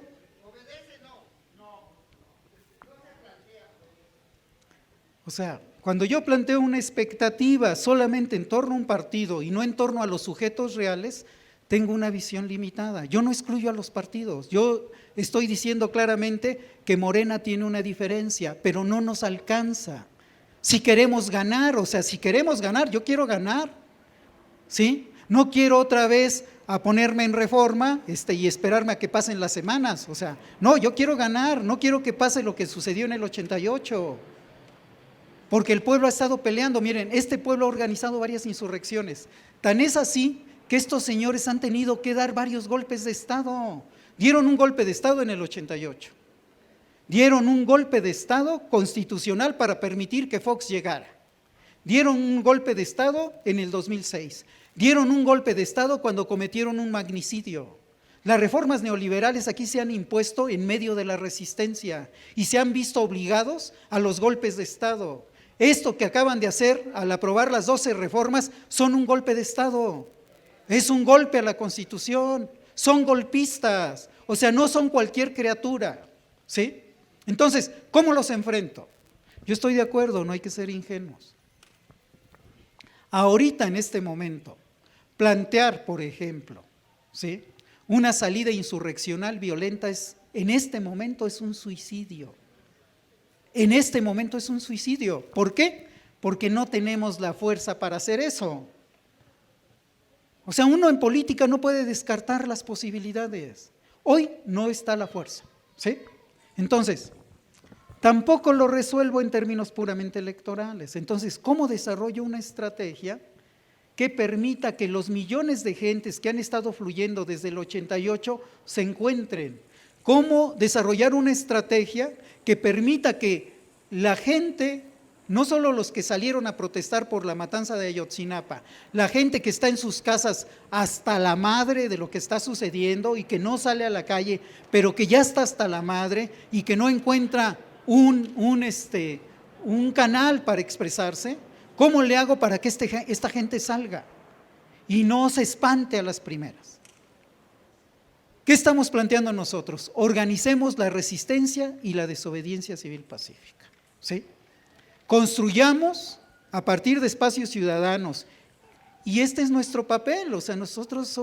O sea, cuando yo planteo una expectativa solamente en torno a un partido y no en torno a los sujetos reales, tengo una visión limitada. Yo no excluyo a los partidos, yo estoy diciendo claramente que Morena tiene una diferencia, pero no nos alcanza. Si queremos ganar, o sea, si queremos ganar, yo quiero ganar, ¿sí? No quiero otra vez a ponerme en Reforma y esperarme a que pasen las semanas, o sea, no, yo quiero ganar, no quiero que pase lo que sucedió en el 88. Porque el pueblo ha estado peleando. Miren, este pueblo ha organizado varias insurrecciones. Tan es así que estos señores han tenido que dar varios golpes de Estado. Dieron un golpe de Estado en el 88. Dieron un golpe de Estado constitucional para permitir que Fox llegara. Dieron un golpe de Estado en el 2006. Dieron un golpe de Estado cuando cometieron un magnicidio. Las reformas neoliberales aquí se han impuesto en medio de la resistencia y se han visto obligados a los golpes de Estado. Esto que acaban de hacer al aprobar las 12 reformas son un golpe de Estado, es un golpe a la Constitución, son golpistas, o sea, no son cualquier criatura, ¿sí? Entonces, ¿cómo los enfrento? Yo estoy de acuerdo, no hay que ser ingenuos. Ahorita, en este momento, plantear, por ejemplo, ¿sí?, una salida insurreccional violenta en este momento es un suicidio. En este momento es un suicidio. ¿Por qué? Porque no tenemos la fuerza para hacer eso. O sea, uno en política no puede descartar las posibilidades. Hoy no está la fuerza, ¿sí? Entonces, tampoco lo resuelvo en términos puramente electorales. Entonces, ¿cómo desarrollo una estrategia que permita que los millones de gentes que han estado fluyendo desde el 88 se encuentren? ¿Cómo desarrollar una estrategia que permita que la gente, no solo los que salieron a protestar por la matanza de Ayotzinapa, la gente que está en sus casas hasta la madre de lo que está sucediendo y que no sale a la calle, pero que ya está hasta la madre y que no encuentra un canal para expresarse? ¿Cómo le hago para que esta gente salga y no se espante a las primeras? ¿Qué estamos planteando nosotros? Organicemos la resistencia y la desobediencia civil pacífica, ¿sí? Construyamos a partir de espacios ciudadanos, y este es nuestro papel. O sea, nosotros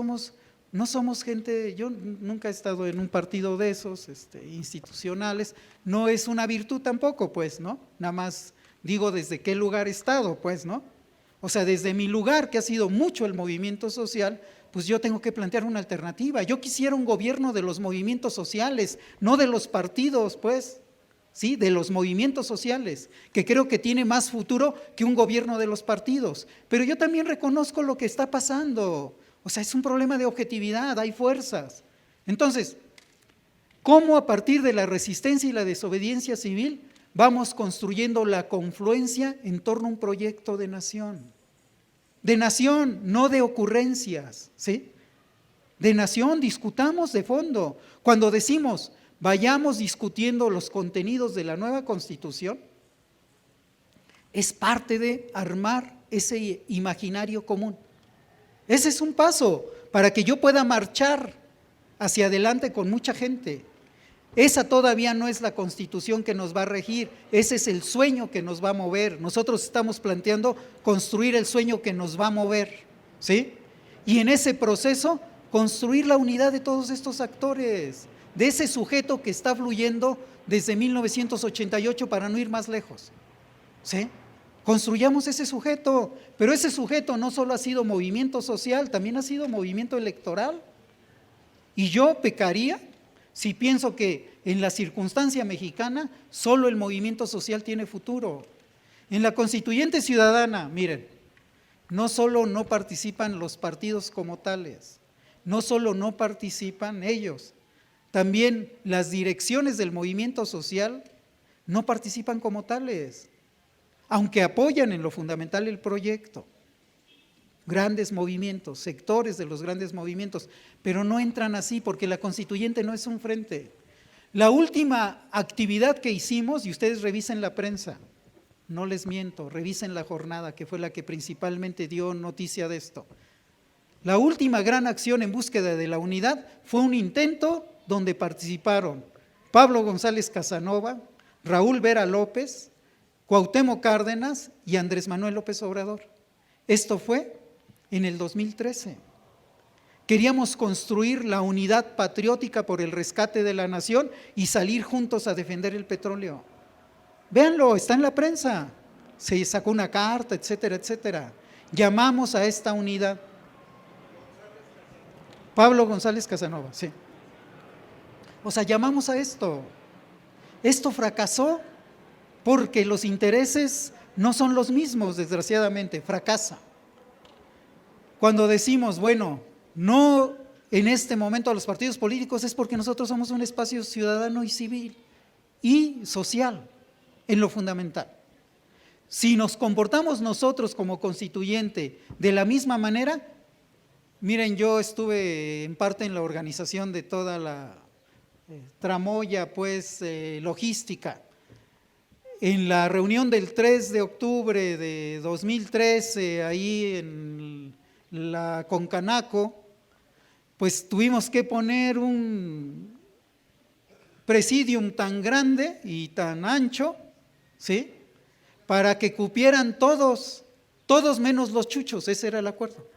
no somos gente, yo nunca he estado en un partido de esos institucionales, no es una virtud tampoco, pues, ¿no? Nada más digo desde qué lugar he estado, pues, ¿no? O sea, desde mi lugar, que ha sido mucho el movimiento social, pues yo tengo que plantear una alternativa. Yo quisiera un gobierno de los movimientos sociales, no de los partidos, pues, ¿sí? De los movimientos sociales, que creo que tiene más futuro que un gobierno de los partidos. Pero yo también reconozco lo que está pasando. O sea, es un problema de objetividad, hay fuerzas. Entonces, ¿cómo a partir de la resistencia y la desobediencia civil vamos construyendo la confluencia en torno a un proyecto de nación? De nación, no de ocurrencias, ¿sí? De nación, discutamos de fondo. Cuando decimos, vayamos discutiendo los contenidos de la nueva Constitución, es parte de armar ese imaginario común. Ese es un paso para que yo pueda marchar hacia adelante con mucha gente. Esa todavía no es la Constitución que nos va a regir, ese es el sueño que nos va a mover. Nosotros estamos planteando construir el sueño que nos va a mover, ¿sí? Y en ese proceso, construir la unidad de todos estos actores, de ese sujeto que está fluyendo desde 1988 para no ir más lejos, ¿sí? Construyamos ese sujeto, pero ese sujeto no solo ha sido movimiento social, también ha sido movimiento electoral. Y yo pecaría si pienso que en la circunstancia mexicana solo el movimiento social tiene futuro. En la Constituyente Ciudadana, miren, no solo no participan los partidos como tales, no solo no participan ellos, también las direcciones del movimiento social no participan como tales, aunque apoyan en lo fundamental el proyecto. Grandes movimientos, sectores de los grandes movimientos, pero no entran así porque la constituyente no es un frente. La última actividad que hicimos, y ustedes revisen la prensa, no les miento, revisen la jornada, que fue la que principalmente dio noticia de esto. La última gran acción en búsqueda de la unidad fue un intento donde participaron Pablo González Casanova, Raúl Vera López, Cuauhtémoc Cárdenas y Andrés Manuel López Obrador. Esto fue en el 2013. Queríamos construir la unidad patriótica por el rescate de la nación y salir juntos a defender el petróleo. Véanlo, está en la prensa. Se sacó una carta, etcétera, etcétera. Llamamos a esta unidad. Pablo González Casanova, sí. O sea, llamamos a esto. Esto fracasó porque los intereses no son los mismos, desgraciadamente, fracasa. Cuando decimos, bueno, no en este momento a los partidos políticos, es porque nosotros somos un espacio ciudadano y civil y social, en lo fundamental. Si nos comportamos nosotros como constituyente de la misma manera, miren, yo estuve en parte en la organización de toda la tramoya, pues, logística. En la reunión del 3 de octubre de 2013, ahí en la Concanaco, pues tuvimos que poner un presidium tan grande y tan ancho, ¿sí?, para que cupieran todos menos los chuchos, ese era el acuerdo,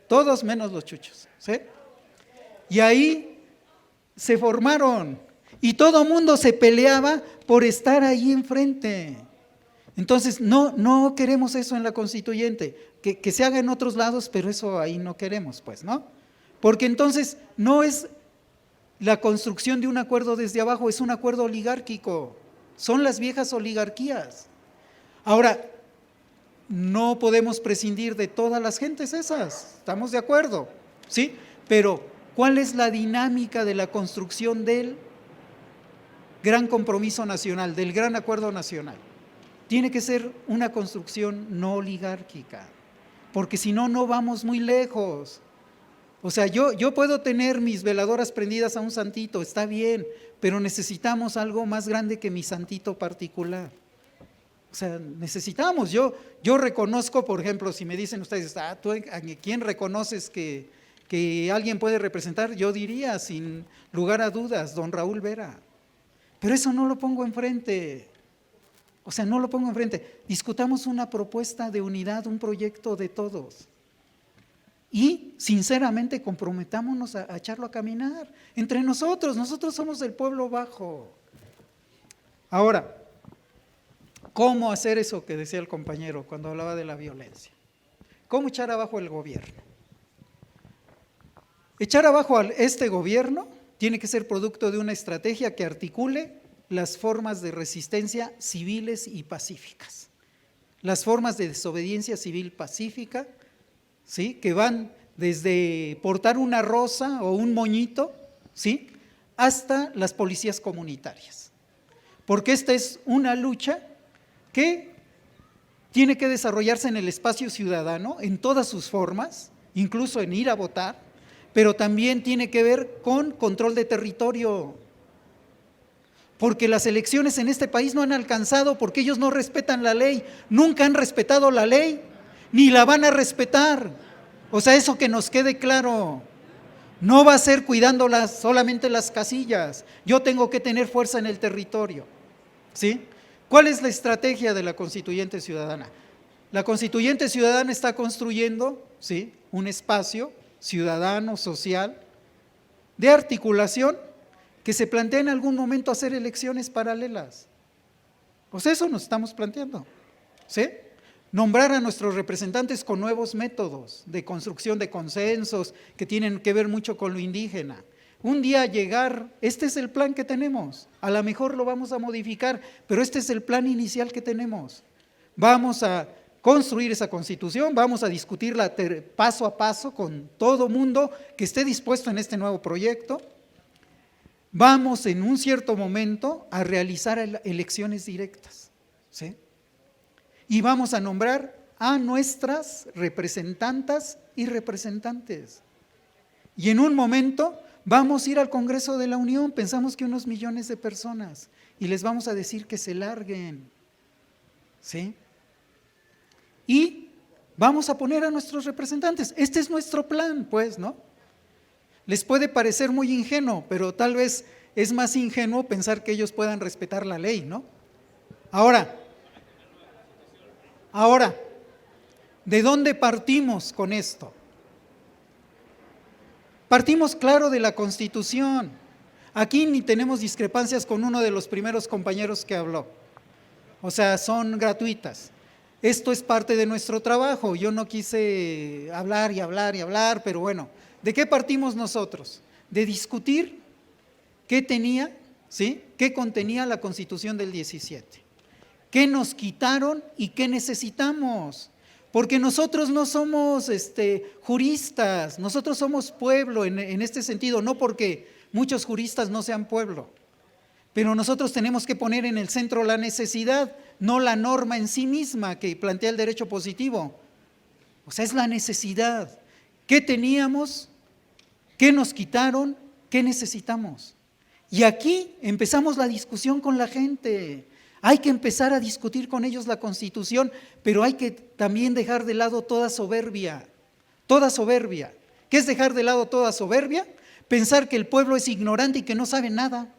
todos menos los chuchos, ¿sí? Y ahí se formaron y todo mundo se peleaba por estar ahí enfrente. Entonces, no queremos eso en la constituyente, que se haga en otros lados, pero eso ahí no queremos, pues, ¿no? Porque entonces no es la construcción de un acuerdo desde abajo, es un acuerdo oligárquico, son las viejas oligarquías. Ahora, no podemos prescindir de todas las gentes esas, estamos de acuerdo, ¿sí? Pero, ¿cuál es la dinámica de la construcción del gran compromiso nacional, del gran acuerdo nacional? Tiene que ser una construcción no oligárquica, porque si no, no vamos muy lejos. O sea, yo puedo tener mis veladoras prendidas a un santito, está bien, pero necesitamos algo más grande que mi santito particular. O sea, necesitamos, yo reconozco, por ejemplo, si me dicen ustedes, ¿tú a quién reconoces que alguien puede representar? Yo diría, sin lugar a dudas, don Raúl Vera. Pero eso no lo pongo enfrente. O sea, no lo pongo enfrente. Discutamos una propuesta de unidad, un proyecto de todos. Y, sinceramente, comprometámonos a echarlo a caminar. Entre nosotros somos el pueblo bajo. Ahora, ¿cómo hacer eso que decía el compañero cuando hablaba de la violencia? ¿Cómo echar abajo el gobierno? Echar abajo a este gobierno tiene que ser producto de una estrategia que articule las formas de resistencia civiles y pacíficas. Las formas de desobediencia civil pacífica, ¿sí?, que van desde portar una rosa o un moñito, ¿sí?, hasta las policías comunitarias. Porque esta es una lucha que tiene que desarrollarse en el espacio ciudadano, en todas sus formas, incluso en ir a votar, pero también tiene que ver con control de territorio. Porque las elecciones en este país no han alcanzado porque ellos no respetan la ley, nunca han respetado la ley, ni la van a respetar. O sea, eso que nos quede claro, no va a ser cuidando solamente las casillas, yo tengo que tener fuerza en el territorio, ¿sí? ¿Cuál es la estrategia de la Constituyente Ciudadana? La Constituyente Ciudadana está construyendo, ¿sí?, un espacio ciudadano, social, de articulación, que se plantea en algún momento hacer elecciones paralelas. Pues eso nos estamos planteando, ¿sí? Nombrar a nuestros representantes con nuevos métodos de construcción de consensos que tienen que ver mucho con lo indígena. Un día llegar, este es el plan que tenemos, a lo mejor lo vamos a modificar, pero este es el plan inicial que tenemos. Vamos a construir esa constitución, vamos a discutirla paso a paso con todo mundo que esté dispuesto en este nuevo proyecto. vamos en un cierto momento a realizar elecciones directas, ¿sí? Y vamos a nombrar a nuestras representantas y representantes. Y en un momento vamos a ir al Congreso de la Unión, pensamos que unos millones de personas, y les vamos a decir que se larguen, ¿sí? Y vamos a poner a nuestros representantes. Este es nuestro plan, pues, ¿no? Les puede parecer muy ingenuo, pero tal vez es más ingenuo pensar que ellos puedan respetar la ley, ¿no? Ahora, ¿de dónde partimos con esto? Partimos, claro, de la Constitución. Aquí ni tenemos discrepancias con uno de los primeros compañeros que habló. O sea, son gratuitas. Esto es parte de nuestro trabajo. Yo no quise hablar y hablar y hablar, pero bueno, ¿de qué partimos nosotros? De discutir qué tenía, ¿sí? ¿Qué contenía la Constitución del 17? ¿Qué nos quitaron y qué necesitamos? Porque nosotros no somos juristas, nosotros somos pueblo en este sentido, no porque muchos juristas no sean pueblo, pero nosotros tenemos que poner en el centro la necesidad, no la norma en sí misma que plantea el derecho positivo. O sea, es la necesidad. ¿Qué teníamos? ¿Qué nos quitaron? ¿Qué necesitamos? Y aquí empezamos la discusión con la gente. Hay que empezar a discutir con ellos la Constitución, pero hay que también dejar de lado toda soberbia. Toda soberbia. ¿Qué es dejar de lado toda soberbia? Pensar que el pueblo es ignorante y que no sabe nada.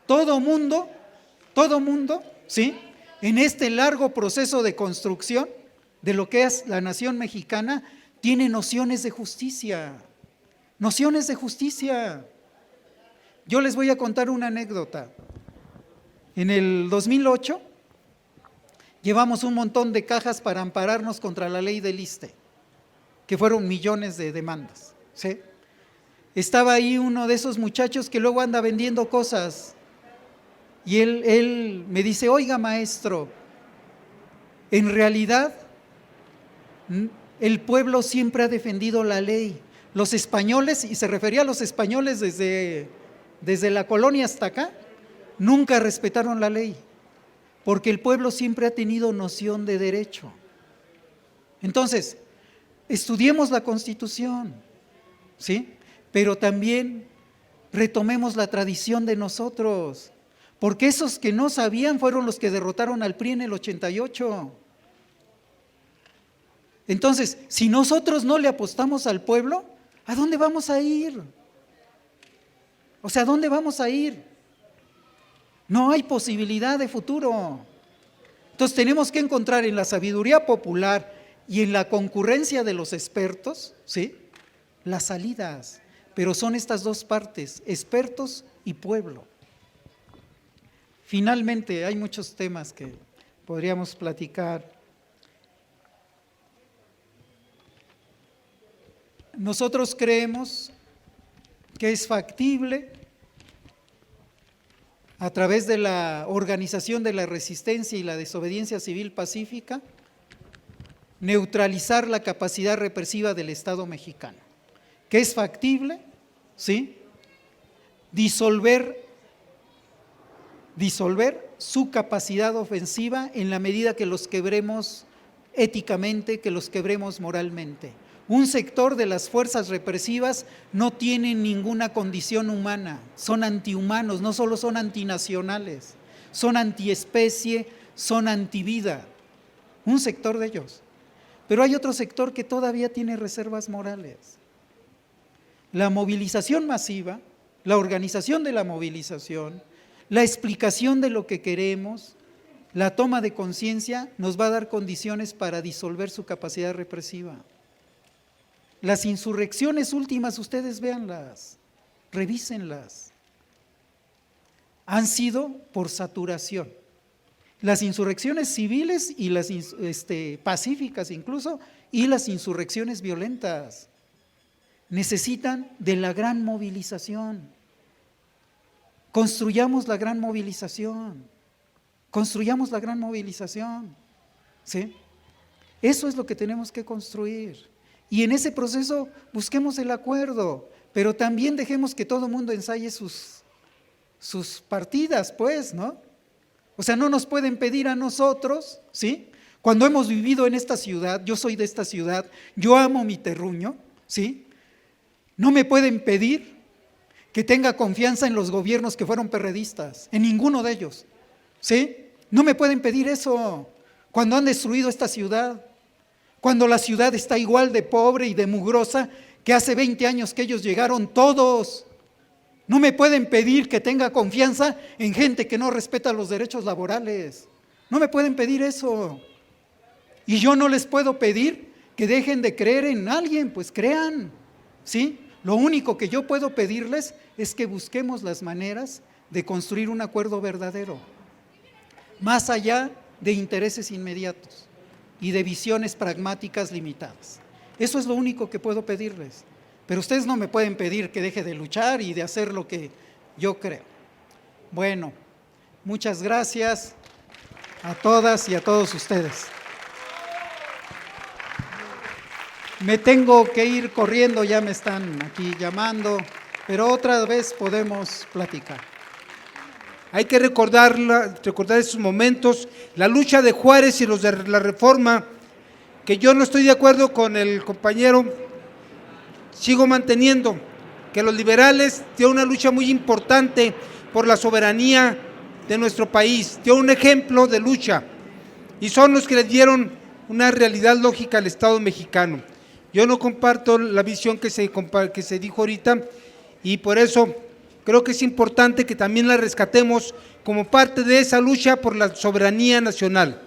Todo mundo, ¿sí? En este largo proceso de construcción de lo que es la nación mexicana, tiene nociones de justicia. Nociones de justicia. Yo les voy a contar una anécdota. En el 2008 llevamos un montón de cajas para ampararnos contra la ley del ISSSTE, que fueron millones de demandas, ¿sí? Estaba ahí uno de esos muchachos que luego anda vendiendo cosas y él me dice, oiga maestro, en realidad el pueblo siempre ha defendido la ley. Los españoles, y se refería a los españoles desde la colonia hasta acá, nunca respetaron la ley, porque el pueblo siempre ha tenido noción de derecho. Entonces, estudiemos la Constitución, ¿sí? Pero también retomemos la tradición de nosotros, porque esos que no sabían fueron los que derrotaron al PRI en el 88. Entonces, si nosotros no le apostamos al pueblo, ¿a dónde vamos a ir? O sea, ¿a dónde vamos a ir? No hay posibilidad de futuro. Entonces tenemos que encontrar en la sabiduría popular y en la concurrencia de los expertos, ¿sí?, las salidas. Pero son estas dos partes, expertos y pueblo. Finalmente, hay muchos temas que podríamos platicar. Nosotros creemos que es factible, a través de la organización de la resistencia y la desobediencia civil pacífica, neutralizar la capacidad represiva del Estado mexicano. Que es factible, ¿sí?, disolver su capacidad ofensiva en la medida que los quebremos éticamente, que los quebremos moralmente. Un sector de las fuerzas represivas no tiene ninguna condición humana, son antihumanos, no solo son antinacionales, son antiespecie, son antivida, un sector de ellos. Pero hay otro sector que todavía tiene reservas morales. La movilización masiva, la organización de la movilización, la explicación de lo que queremos, la toma de conciencia nos va a dar condiciones para disolver su capacidad represiva. Las insurrecciones últimas, ustedes véanlas, revísenlas. Han sido por saturación. Las insurrecciones civiles y las pacíficas incluso, y las insurrecciones violentas, necesitan de la gran movilización. Construyamos la gran movilización. Construyamos la gran movilización. ¿Sí? Eso es lo que tenemos que construir. Y en ese proceso busquemos el acuerdo, pero también dejemos que todo el mundo ensaye sus partidas, pues, ¿no? O sea, no nos pueden pedir a nosotros, ¿sí? Cuando hemos vivido en esta ciudad, yo soy de esta ciudad, yo amo mi terruño, ¿sí? No me pueden pedir que tenga confianza en los gobiernos que fueron perredistas, en ninguno de ellos, ¿sí? No me pueden pedir eso cuando han destruido esta ciudad, cuando la ciudad está igual de pobre y de mugrosa que hace 20 años que ellos llegaron todos. No me pueden pedir que tenga confianza en gente que no respeta los derechos laborales. No me pueden pedir eso. Y yo no les puedo pedir que dejen de creer en alguien, pues crean, ¿sí? Lo único que yo puedo pedirles es que busquemos las maneras de construir un acuerdo verdadero, más allá de intereses inmediatos y de visiones pragmáticas limitadas. Eso es lo único que puedo pedirles. Pero ustedes no me pueden pedir que deje de luchar y de hacer lo que yo creo. Bueno, muchas gracias a todas y a todos ustedes. Me tengo que ir corriendo, ya me están aquí llamando, pero otra vez podemos platicar. Hay que recordar esos momentos, la lucha de Juárez y los de la Reforma, que yo no estoy de acuerdo con el compañero, sigo manteniendo que los liberales tienen una lucha muy importante por la soberanía de nuestro país, tienen un ejemplo de lucha y son los que le dieron una realidad lógica al Estado mexicano. Yo no comparto la visión que se dijo ahorita y por eso creo que es importante que también la rescatemos como parte de esa lucha por la soberanía nacional.